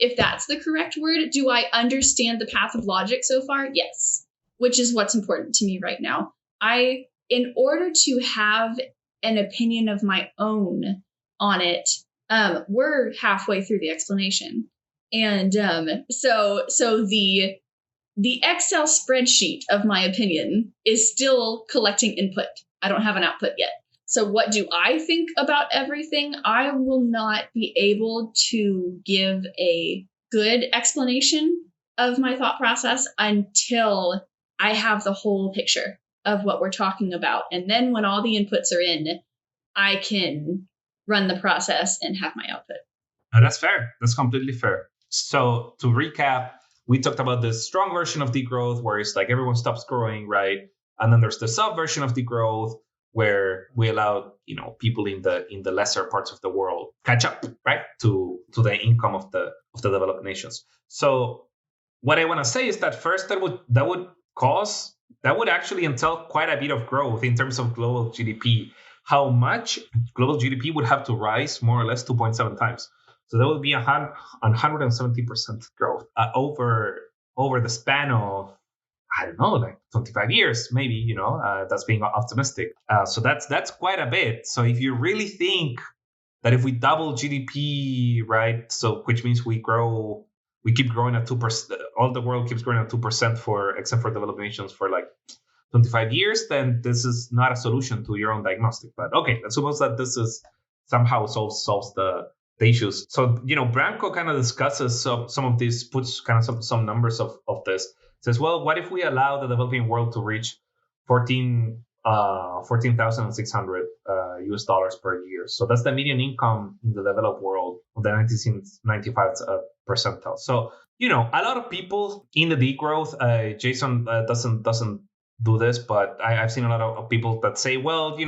if that's the correct word. Do I understand the path of logic so far? Yes, which is what's important to me right now. In order to have an opinion of my own on it, we're halfway through the explanation. And so the Excel spreadsheet of my opinion is still collecting input. I don't have an output yet. So what do I think about everything? I will not be able to give a good explanation of my thought process until I have the whole picture of what we're talking about. And then when all the inputs are in, I can run the process and have my output. That's fair. That's completely fair. So to recap, we talked about the strong version of degrowth where it's like everyone stops growing, right? And then there's the sub version of degrowth where we allow people in the lesser parts of the world catch up, right, to the income of the developed nations. So what I want to say is that first that would actually entail quite a bit of growth in terms of global GDP. How much global GDP would have to rise? More or less 2.7 times. So that would be 170% growth over the span of, I don't know, like 25 years, maybe, that's being optimistic. So that's quite a bit. So if you really think that if we double GDP, right, so which means we keep growing at 2%, all the world keeps growing at 2% except for developed nations for like 25 years, then this is not a solution to your own diagnostic. But okay, let's suppose that this is somehow solves the issues. So, Branko kind of discusses some of these, puts kind of some numbers of this. Says, well, what if we allow the developing world to reach 14,600 US dollars per year? So that's the median income in the developed world of the 1995 percentile. So, a lot of people in the degrowth, Jason doesn't do this, but I've seen a lot of people that say, well,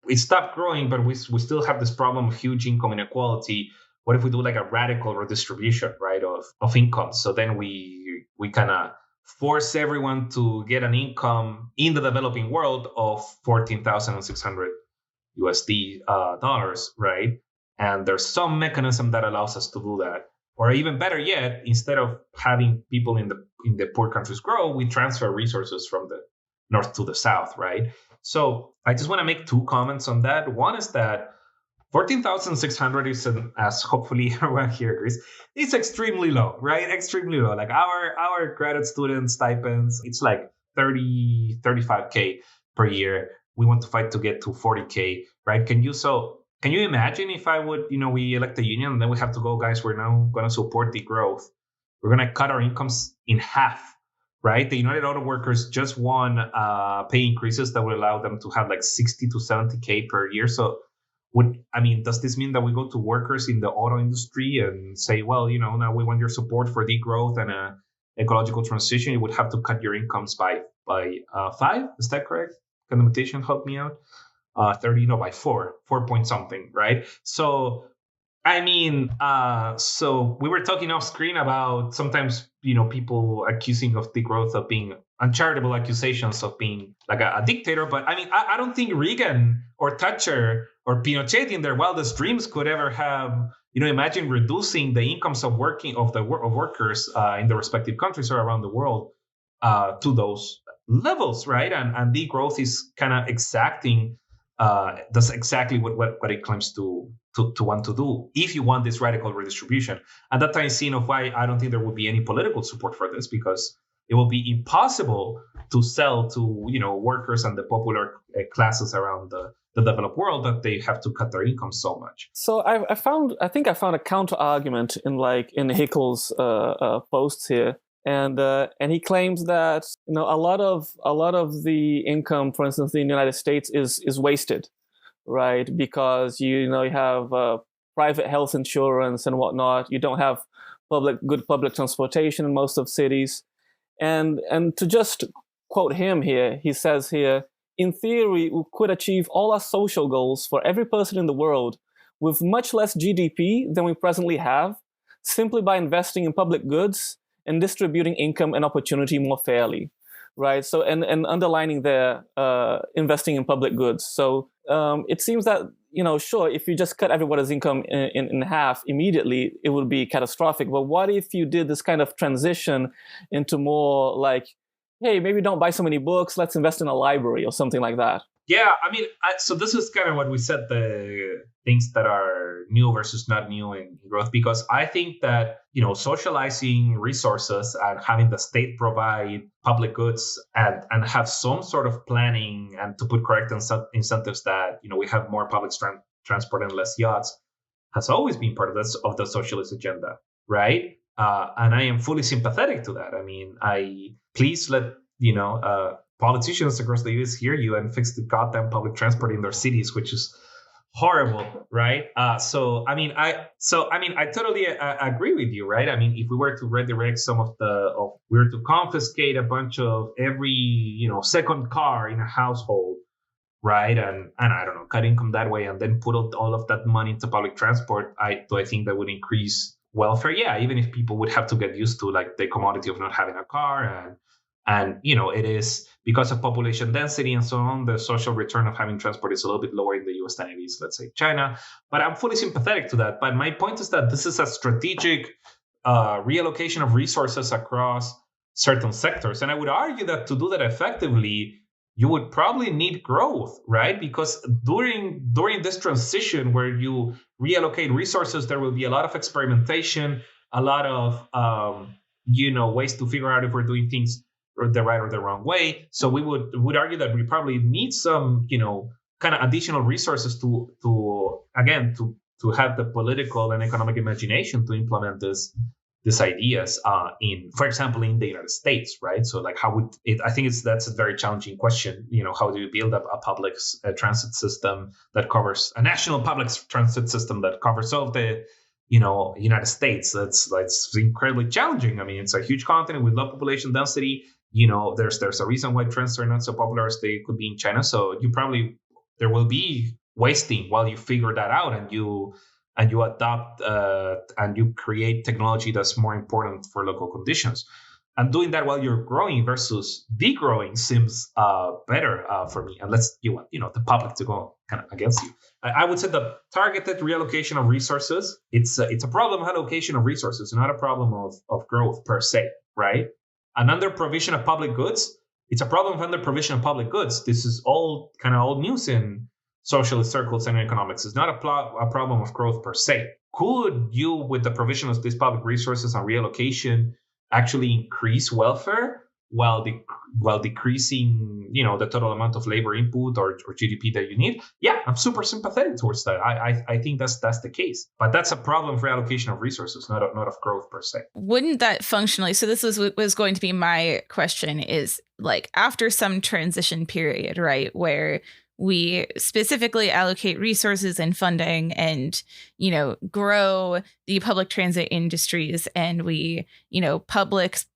it stopped growing, but we still have this problem of huge income inequality. What if we do like a radical redistribution, right, of income? So then we kind of force everyone to get an income in the developing world of 14,600 USD dollars, right? And there's some mechanism that allows us to do that. Or even better yet, instead of having people in the poor countries grow, we transfer resources from the north to the south, right? So I just want to make two comments on that. One is that 14,600 is, as hopefully everyone here agrees, it's extremely low, right? Extremely low. Like our graduate student stipends, it's like 35K per year. We want to fight to get to 40K, right? can you imagine if I would, we elect a union and then we have to go, guys, we're now going to support degrowth. We're going to cut our incomes in half, right? The United Auto Workers just won pay increases that would allow them to have like 60 to 70K per year. So does this mean that we go to workers in the auto industry and say, well, now we want your support for degrowth and ecological transition? You would have to cut your incomes by 5. Is that correct? Can the mathematician help me out? 30, no, by 4 point something, right? So, so we were talking off screen about sometimes, people accusing of degrowth of being uncharitable accusations of being like a dictator. But I don't think Reagan or Thatcher or Pinochet in their wildest dreams could ever have, imagine reducing the incomes of workers in the respective countries or around the world to those levels, right? And degrowth is kind of exacting. That's exactly what it claims to want to do if you want this radical redistribution. And that ties in of why I don't think there would be any political support for this, because it will be impossible to sell to workers and the popular classes around the developed world that they have to cut their income so much. So I found a counter argument in Hickel's posts here. And he claims that a lot of the income, for instance, in the United States is wasted, right? Because you have private health insurance and whatnot. You don't have good public transportation in most of cities, and to just quote him here, he says here, in theory, we could achieve all our social goals for every person in the world with much less GDP than we presently have, simply by investing in public goods and distributing income and opportunity more fairly, right? So, and underlining there, investing in public goods. So it seems that, sure, if you just cut everybody's income in half immediately, it would be catastrophic. But what if you did this kind of transition into more like, hey, maybe don't buy so many books, let's invest in a library or something like that? Yeah, so this is kind of what we said, the things that are new versus not new in growth, because I think that, socializing resources and having the state provide public goods and have some sort of planning and to put correct incentives that, we have more public transport and less yachts has always been part of the socialist agenda, right? And I am fully sympathetic to that. Please let, politicians across the U.S. hear you and fix the goddamn public transport in their cities, which is horrible, right? I totally agree with you, right? If we were to redirect we were to confiscate a bunch of every, second car in a household, right? And I don't know, cut income that way, and then put all of that money into public transport, I think that would increase welfare. Yeah, even if people would have to get used to like the commodity of not having a car and it is because of population density and so on, the social return of having transport is a little bit lower in the US than it is, let's say, China. But I'm fully sympathetic to that. But my point is that this is a strategic reallocation of resources across certain sectors. And I would argue that to do that effectively, you would probably need growth, right? Because during this transition where you reallocate resources, there will be a lot of experimentation, a lot of ways to figure out if we're doing things the right or the wrong way. So we would argue that we probably need some, kind of additional resources to have the political and economic imagination to implement these ideas for example, in the United States, right? So like, how would it? I think that's a very challenging question. How do you build up a public transit system that covers a national public transit system that covers all of the United States? That's incredibly challenging. It's a huge continent with low population density. There's a reason why trains are not so popular as they could be in China. So there will be wasting while you figure that out and you adopt and you create technology that's more important for local conditions. And doing that while you're growing versus degrowing seems better for me, unless you want the public to go kind of against you. I would say the targeted reallocation of resources, it's a problem of allocation of resources, not a problem of growth per se, right? And under provision of public goods, it's a problem of under provision of public goods. This is all kind of old news in socialist circles and economics. It's not a problem of growth per se. Could you, with the provision of these public resources and reallocation, actually increase welfare? while decreasing, the total amount of labor input or GDP that you need. Yeah, I'm super sympathetic towards that. I think that's the case, but that's a problem for allocation of resources, not of growth per se. Wouldn't that functionally? So this was going to be my question: is like after some transition period, right, where we specifically allocate resources and funding and, grow the public transit industries, and we, publicize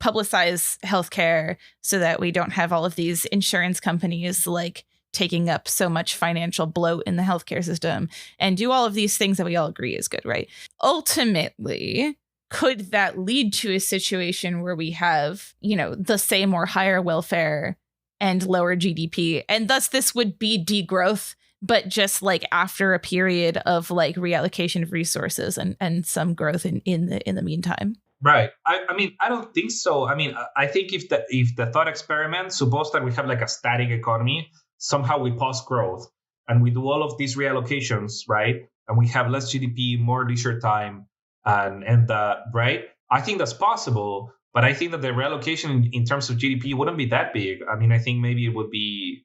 healthcare so that we don't have all of these insurance companies like taking up so much financial bloat in the healthcare system, and do all of these things that we all agree is good, right? Ultimately, could that lead to a situation where we have, the same or higher welfare and lower GDP, and thus this would be degrowth, but just like after a period of like reallocation of resources and some growth in the meantime? Right. I mean, I don't think so. I mean, I think if the thought experiment, suppose that we have like a static economy, somehow we pause growth and we do all of these reallocations, right? And we have less GDP, more leisure time, and right? I think that's possible. But I think that the reallocation in terms of GDP wouldn't be that big. I mean, I think maybe it would be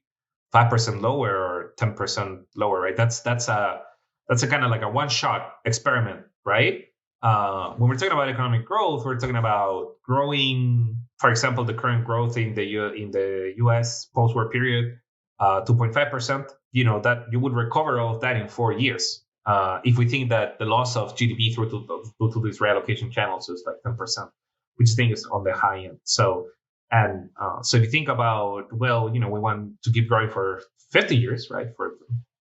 5% lower or 10% lower, right? That's a kind of like a one-shot experiment, right? When we're talking about economic growth, we're talking about growing, for example, the current growth in the U.S. post-war period, 2.5%. That you would recover all of that in 4 years. If we think that the loss of GDP due to these reallocation channels is like 10%. Which I think is on the high end. So if you think about, we want to keep growing for 50 years, right? For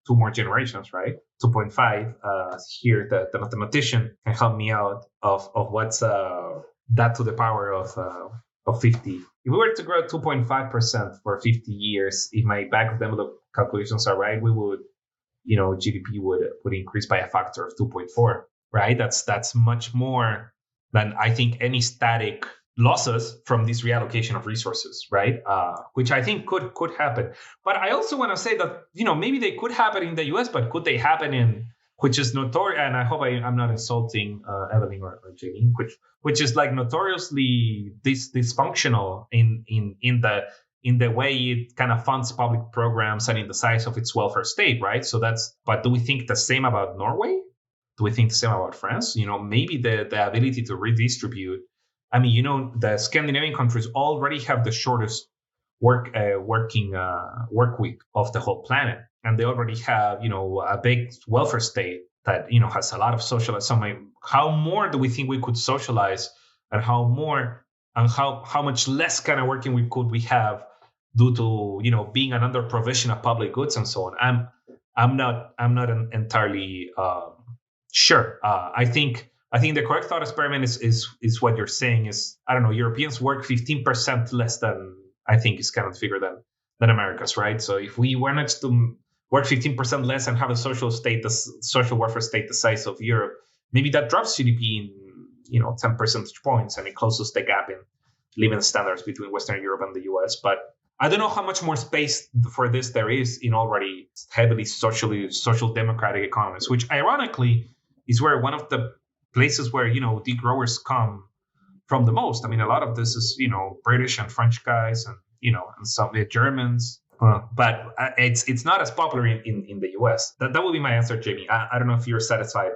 2 more generations, right? 2.5. Here, the mathematician can help me out of what's that to the power of 50. If we were to grow 2.5% for 50 years, if my back of the envelope calculations are right, we would, GDP would increase by a factor of 2.4, right? That's much more than I think any static losses from this reallocation of resources, right? Which I think could happen. But I also want to say that, maybe they could happen in the US, but could they happen in, which is notorious, and I hope I'm not insulting Evelyn or Jamie, which is like notoriously dysfunctional in the way it kind of funds public programs and in the size of its welfare state, right? But do we think the same about Norway? Do we think the same about France? Maybe the ability to redistribute. I mean, the Scandinavian countries already have the shortest working work week of the whole planet, and they already have a big welfare state that has a lot of social. How more do we think we could socialize, and how much less kind of working week could we have due to being an under provision of public goods and so on? I'm not entirely. Sure. I think the correct thought experiment is what you're saying is, I don't know, Europeans work 15% less than, I think is kind of the figure than Americas, right? So if we wanted to work 15% less and have a social welfare state the size of Europe, maybe that drops GDP in 10 percentage points, and it closes the gap in living standards between Western Europe and the US. But I don't know how much more space for this there is in already heavily social democratic economies, which ironically is where one of the places where, degrowers come from the most. I mean, a lot of this is, British and French guys and, and some Germans. But it's not as popular in the US. That would be my answer, Jamie. I don't know if you're satisfied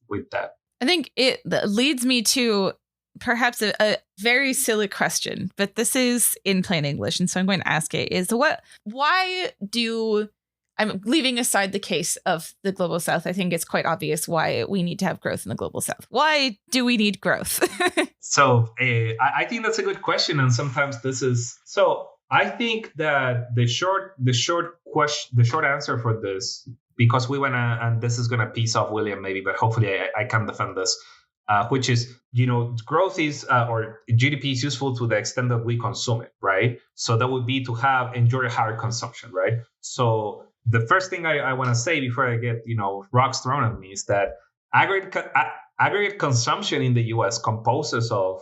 with that. I think it leads me to perhaps a very silly question, but this is in plain English, and so I'm going to ask it, is why do... I'm leaving aside the case of the global south. I think it's quite obvious why we need to have growth in the global south. Why do we need growth? So I think that's a good question. And sometimes this is, so I think that the short answer for this, because we want to, and this is going to piss off William maybe, but hopefully I can defend this, which is, growth is, or GDP is useful to the extent that we consume it, right? So that would be to enjoy a higher consumption, right? So the first thing I want to say before I get, rocks thrown at me is that aggregate consumption in the U.S. composed of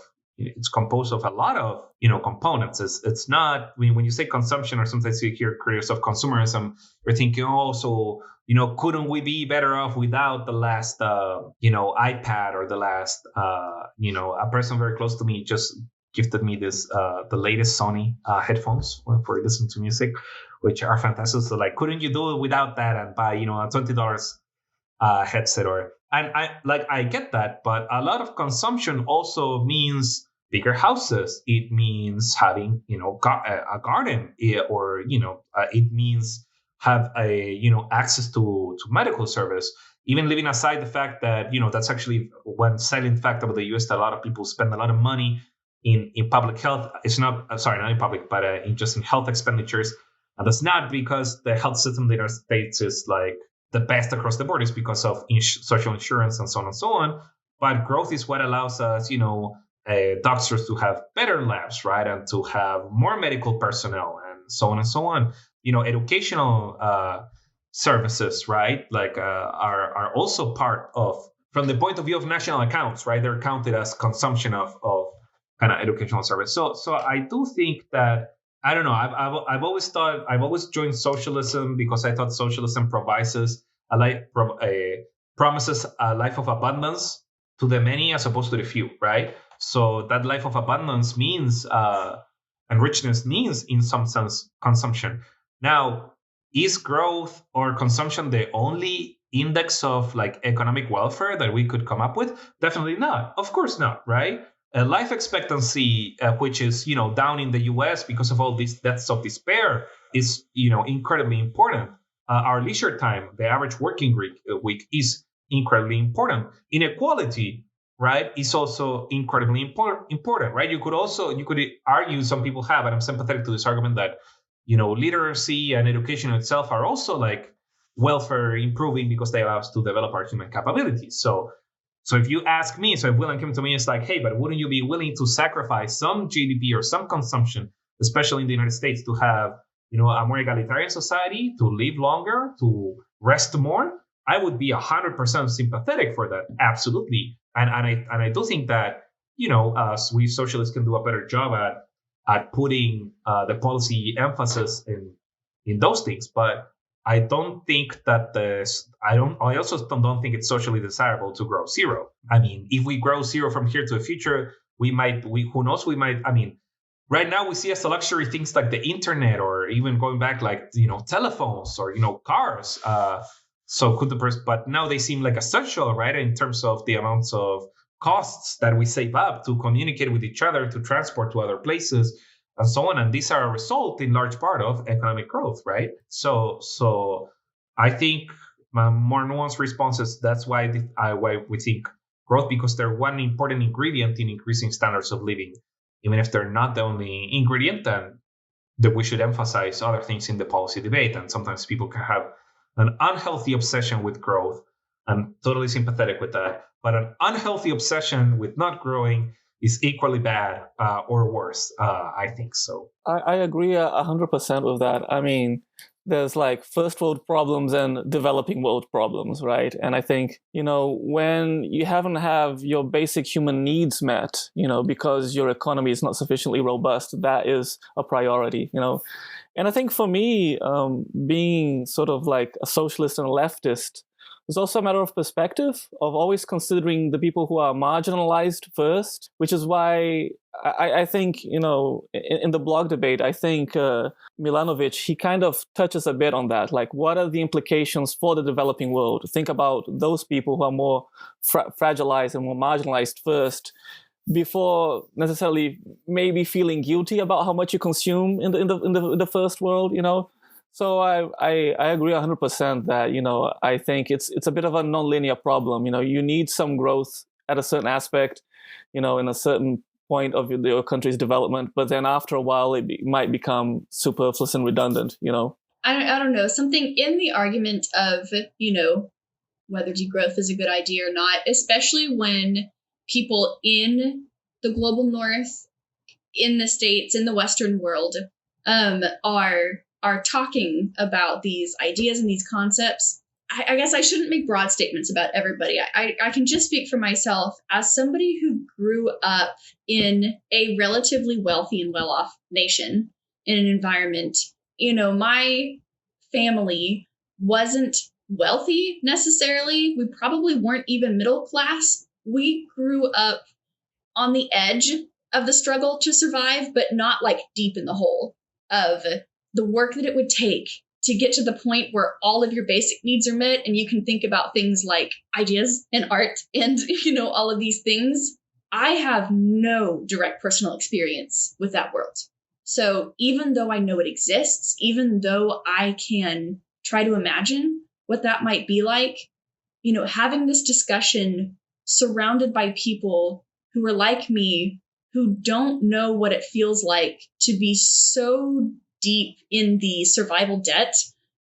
a lot of, components. It's not, when you say consumption, or sometimes you hear critics of consumerism, you're thinking, couldn't we be better off without the last, iPad, or the last, a person very close to me just gifted me this the latest Sony headphones for listening to music, which are fantastic. So like, couldn't you do it without that and buy, you know, a $20 headset? And I get that, but a lot of consumption also means bigger houses. It means having, you know, a garden, or, you know, it means have access to medical service. Even leaving aside the fact that, you know, that's actually one silent fact about the US, that a lot of people spend a lot of money in public health. It's not in public, but in health expenditures. And that's not because the health system in the United States is like the best across the board. It's because of social insurance and so on and so on. But growth is what allows us, you know, doctors to have better labs, right? And to have more medical personnel and so on and so on. You know, educational services, right? Like are also part of, from the point of view of national accounts, right? They're counted as consumption of kind of educational service. So I do think that, I don't know, I've always joined socialism because I thought socialism promises a life of abundance to the many as opposed to the few, right? So that life of abundance means and richness means, in some sense, consumption. Now, is growth or consumption the only index of like economic welfare that we could come up with? Definitely not. Of course not, right? Life expectancy, which is, you know, down in the US because of all these deaths of despair, is, you know, incredibly important. Our leisure time, the average working week, is incredibly important. Inequality, right, is also incredibly important, right? You could argue, some people have, and I'm sympathetic to this argument, that, you know, literacy and education itself are also like welfare improving because they allow us to develop our human capabilities. So if you ask me, if William came to me, it's like, hey, but wouldn't you be willing to sacrifice some GDP or some consumption, especially in the United States, to have, you know, a more egalitarian society, to live longer, to rest more? I would be 100% sympathetic for that. Absolutely. And I do think that, you know, we socialists can do a better job at putting the policy emphasis in those things. But I don't think that I also don't think it's socially desirable to grow zero. I mean, if we grow zero from here to the future, who knows, I mean, right now we see as a luxury things like the internet, or even going back, like, you know, telephones, or, you know, cars. But now they seem like essential, right? In terms of the amounts of costs that we save up to communicate with each other, to transport to other places, and so on. And these are a result in large part of economic growth, right? So I think more nuanced responses, that's why we think growth, because they're one important ingredient in increasing standards of living. Even if they're not the only ingredient, then that we should emphasize other things in the policy debate. And sometimes people can have an unhealthy obsession with growth. I'm totally sympathetic with that. But an unhealthy obsession with not growing is equally bad or worse, I think so. I agree 100% with that. I mean, there's like first world problems and developing world problems, right? And I think, you know, when you haven't have your basic human needs met, you know, because your economy is not sufficiently robust, that is a priority, you know. And I think for me, being sort of like a socialist and a leftist, it's also a matter of perspective, of always considering the people who are marginalized first, which is why I think, you know, in the blog debate, I think Milanovic, he kind of touches a bit on that. Like, what are the implications for the developing world? Think about those people who are more fragilized and more marginalized first, before necessarily maybe feeling guilty about how much you consume in the first world, you know. So I agree 100% that, you know, I think it's a bit of a non-linear problem. You know, you need some growth at a certain aspect, you know, in a certain point of your country's development, but then after a while it might become superfluous and redundant, you know. I don't know, something in the argument of, you know, whether degrowth is a good idea or not, especially when people in the global north, in the States, in the Western world, are talking about these ideas and these concepts. I guess I shouldn't make broad statements about everybody. I can just speak for myself as somebody who grew up in a relatively wealthy and well-off nation, in an environment. You know, my family wasn't wealthy necessarily. We probably weren't even middle class. We grew up on the edge of the struggle to survive, but not like deep in the hole of the work that it would take to get to the point where all of your basic needs are met and you can think about things like ideas and art and, all of these things. I have no direct personal experience with that world. So even though I know it exists, even though I can try to imagine what that might be like, having this discussion surrounded by people who are like me, who don't know what it feels like to be so deep in the survival debt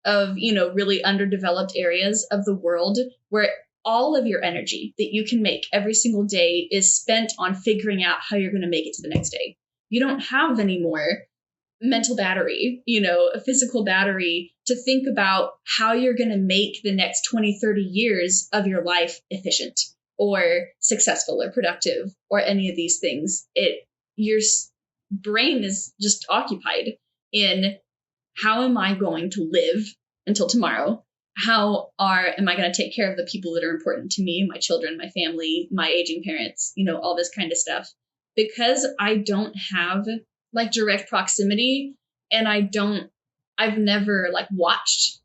of, really underdeveloped areas of the world where all of your energy that you can make every single day is spent on figuring out how you're going to make it to the next day. You don't have any more mental battery, a physical battery to think about how you're going to make the next 20, 30 years of your life efficient or successful or productive or any of these things. Your brain is just occupied in how am I going to live until tomorrow? How am I going to take care of the people that are important to me, my children, my family, my aging parents, all this kind of stuff. Because I don't have like direct proximity and I've never like watched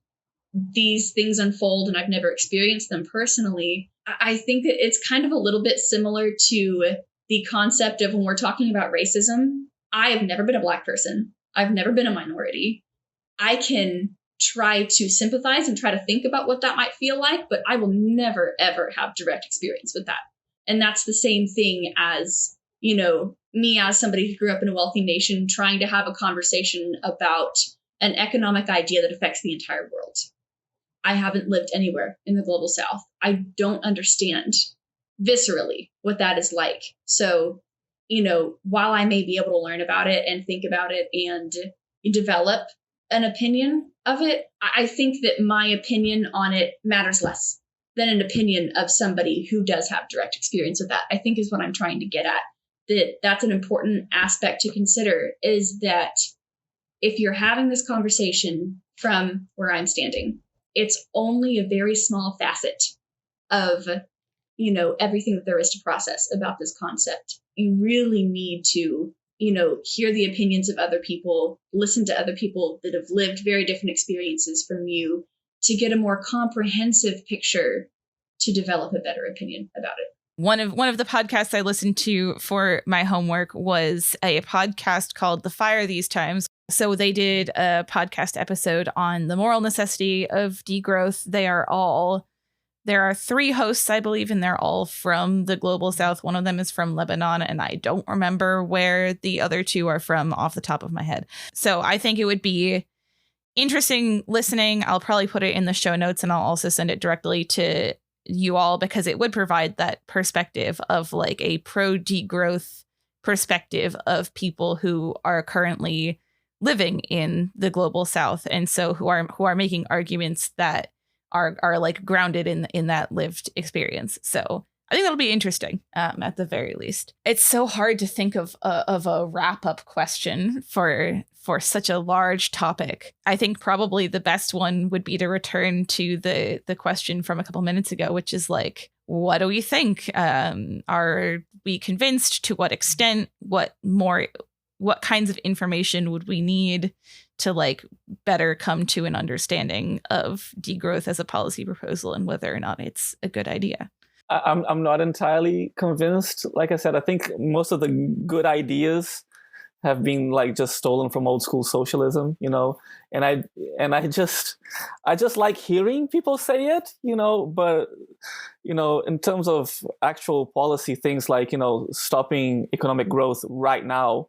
these things unfold and I've never experienced them personally. I think that it's kind of a little bit similar to the concept of when we're talking about racism. I have never been a Black person. I've never been a minority. I can try to sympathize and try to think about what that might feel like, but I will never, ever have direct experience with that. And that's the same thing as, me as somebody who grew up in a wealthy nation trying to have a conversation about an economic idea that affects the entire world. I haven't lived anywhere in the global South. I don't understand viscerally what that is like. So, while I may be able to learn about it and think about it and develop an opinion of it, I think that my opinion on it matters less than an opinion of somebody who does have direct experience with that, I think is what I'm trying to get at. That's an important aspect to consider, is that if you're having this conversation from where I'm standing, it's only a very small facet of, everything that there is to process about this concept. You really need to, hear the opinions of other people, listen to other people that have lived very different experiences from you to get a more comprehensive picture to develop a better opinion about it. One of the podcasts I listened to for my homework was a podcast called The Fire These Times. So they did a podcast episode on the moral necessity of degrowth. There are 3 hosts, I believe, and they're all from the global South. One of them is from Lebanon, and I don't remember where the other 2 are from off the top of my head. So I think it would be interesting listening. I'll probably put it in the show notes, and I'll also send it directly to you all, because it would provide that perspective of like a pro-degrowth perspective of people who are currently living in the global South, and so who are making arguments that are like grounded in that lived experience. So I think that'll be interesting, at the very least. It's so hard to think of a wrap-up question for such a large topic. I think probably the best one would be to return to the question from a couple minutes ago, which is like, what do we think? Are we convinced? To what extent? What kinds of information would we need to like better come to an understanding of degrowth as a policy proposal and whether or not it's a good idea? I'm not entirely convinced. Like I said, I think most of the good ideas have been like just stolen from old school socialism, and I just like hearing people say it, but in terms of actual policy things like, stopping economic growth right now,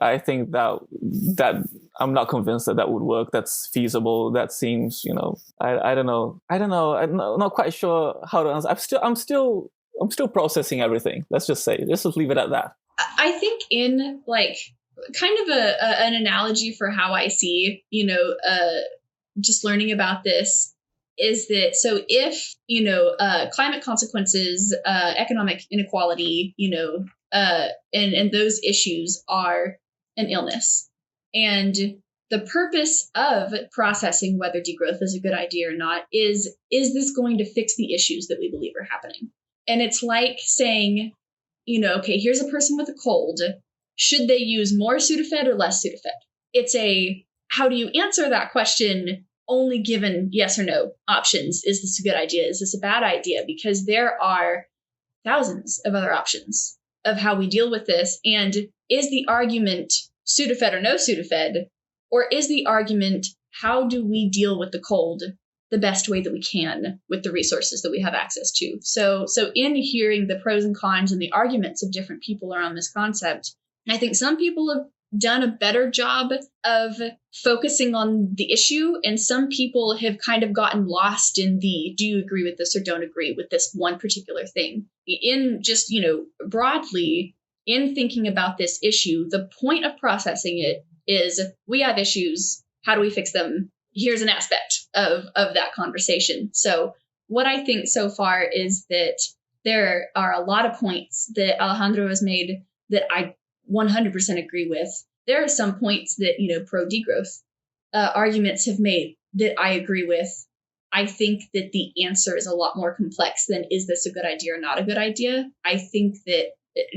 I think that I'm not convinced that would work. That's feasible. That seems, I don't know. I'm not quite sure how to answer. I'm still processing everything. Let's just leave it at that. I think in like kind of an analogy for how I see, just learning about this is that, so if, climate consequences, economic inequality, and those issues are an illness, and the purpose of processing whether degrowth is a good idea or not is this going to fix the issues that we believe are happening? And it's like saying, okay, here's a person with a cold. Should they use more Sudafed or less Sudafed? It's how do you answer that question only given yes or no options? Is this a good idea? Is this a bad idea? Because there are thousands of other options of how we deal with this. And is the argument Sudafed or no Sudafed? Or is the argument, how do we deal with the cold the best way that we can with the resources that we have access to? So in hearing the pros and cons and the arguments of different people around this concept, I think some people have done a better job of focusing on the issue, and some people have kind of gotten lost in the, do you agree with this or don't agree with this one particular thing? In just, broadly, in thinking about this issue, the point of processing it is, we have issues. How do we fix them? Here's an aspect of that conversation. So what I think so far is that there are a lot of points that Alejandro has made that I 100% agree with. There are some points that, pro-degrowth arguments have made that I agree with. I think that the answer is a lot more complex than, is this a good idea or not a good idea? I think that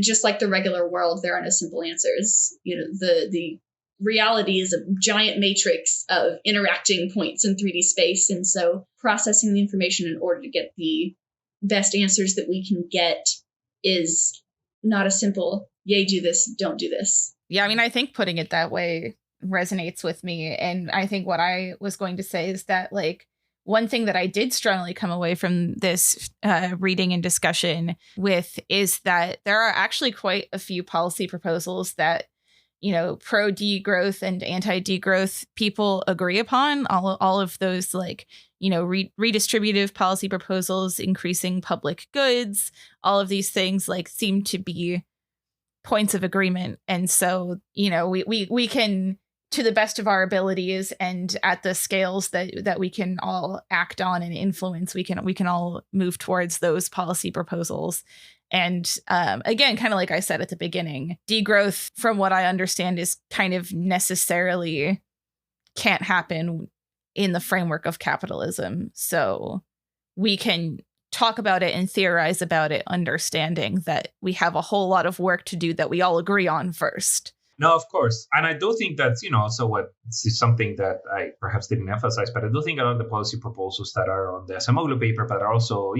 just like the regular world, there are no simple answers. The reality is a giant matrix of interacting points in 3D space. And so processing the information in order to get the best answers that we can get is not a simple, yay, do this, don't do this. Yeah, I mean, I think putting it that way resonates with me. And I think what I was going to say is that, one thing that I did strongly come away from this reading and discussion with is that there are actually quite a few policy proposals that, pro-degrowth and anti-degrowth people agree upon. All of those, redistributive policy proposals, increasing public goods, all of these things seem to be points of agreement. And so, we can, to the best of our abilities and at the scales that we can all act on and influence, we can all move towards those policy proposals. And again, kind of like I said at the beginning, degrowth, from what I understand, is kind of necessarily can't happen in the framework of capitalism. So we can talk about it and theorize about it, understanding that we have a whole lot of work to do that we all agree on first. No, of course. And I do think that's, also what is something that I perhaps didn't emphasize, but I do think a lot of the policy proposals that are on the Acemoglu paper, but are also,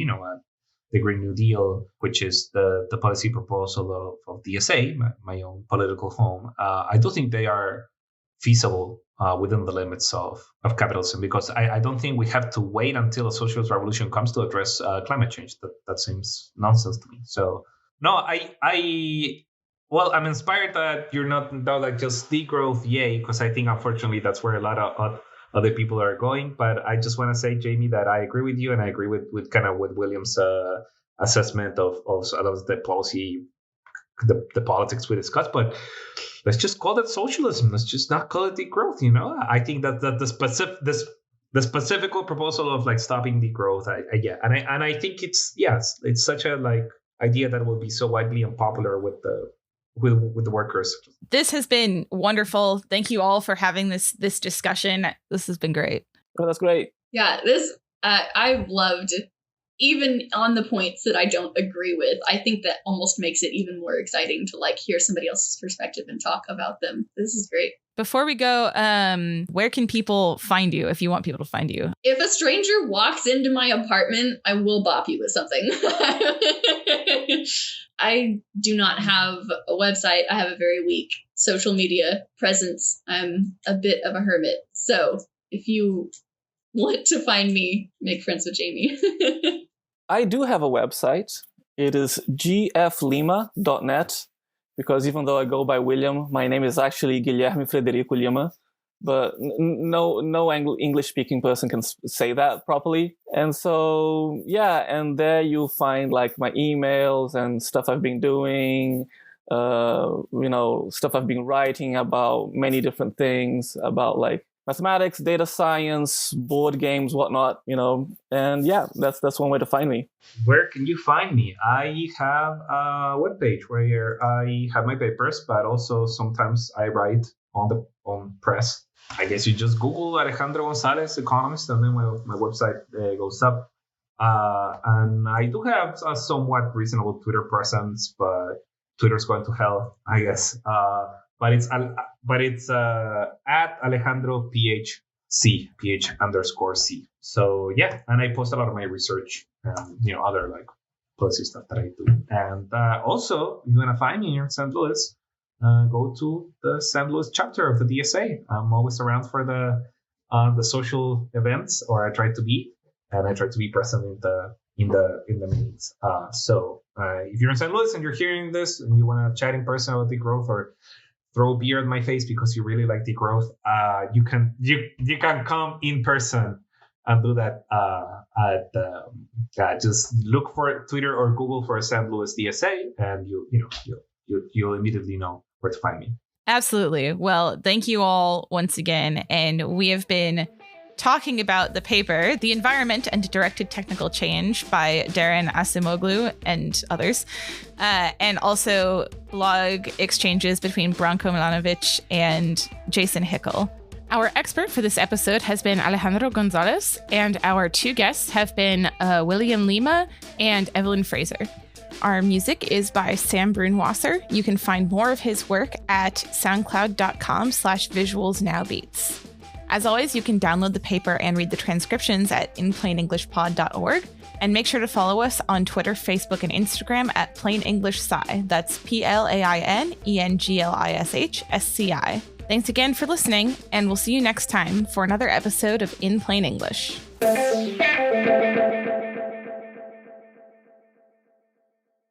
the Green New Deal, which is the policy proposal of DSA, my own political home, I do think they are feasible within the limits of capitalism, because I don't think we have to wait until a socialist revolution comes to address climate change. That seems nonsense to me. So, no, I'm inspired that you're not just degrowth, yay, because I think, unfortunately, that's where a lot of other people are going. But I just want to say, Jamie, that I agree with you, and I agree with kind of with William's assessment of the policy, the politics we discussed. But let's just call it socialism. Let's just not call it degrowth. I think that the specific proposal of stopping degrowth, I think it's such a idea that will be so widely unpopular with the workers. This has been wonderful. Thank you all for having this discussion. This has been great. Oh, that's great. Yeah, this I've loved, even on the points that I don't agree with. I think that almost makes it even more exciting to hear somebody else's perspective and talk about them. This is great. Before we go, where can people find you if you want people to find you? If a stranger walks into my apartment, I will bop you with something. I do not have a website. I have a very weak social media presence. I'm a bit of a hermit. So if you want to find me, make friends with Jamie. I do have a website. It is gflima.net, because even though I go by William, my name is actually Guilherme Frederico Lima. But no English-speaking person can say that properly. And so, and there you'll find my emails and stuff I've been doing, stuff I've been writing about many different things, about mathematics, data science, board games, whatnot, and that's one way to find me. Where can you find me? I have a webpage where I have my papers, but also sometimes I write on press. I guess you just Google Alejandro Gonzalez, economist, and then my website goes up. And I do have a somewhat reasonable Twitter presence, but Twitter's going to hell, I guess. But it's at Alejandro PH _C. So yeah, and I post a lot of my research and other like policy stuff that I do. And also, if you want to find me here in St. Louis, go to the St. Louis chapter of the DSA. I'm always around for the social events, or I try to be, and I try to be present in the meetings. So if you're in St. Louis and you're hearing this and you want to chat in person about degrowth or throw beer at my face because you really like degrowth, you can come in person and do that just look for Twitter or Google for St. Louis DSA, and you'll immediately know where to find me. Absolutely. Well, thank you all once again. And we have been talking about the paper, The Environment and Directed Technical Change by Darren Asimoglu and others, and also blog exchanges between Branko Milanovic and Jason Hickel. Our expert for this episode has been Alejandro Gonzalez, and our two guests have been William Lima and Evelyn Fraser. Our music is by Sam Brunwasser. You can find more of his work at soundcloud.com/visualsnowbeats. As always, you can download the paper and read the transcriptions at inplainenglishpod.org. And make sure to follow us on Twitter, Facebook, and Instagram at Plain English Sci. That's PlainEnglishSci. Thanks again for listening, and we'll see you next time for another episode of In Plain English.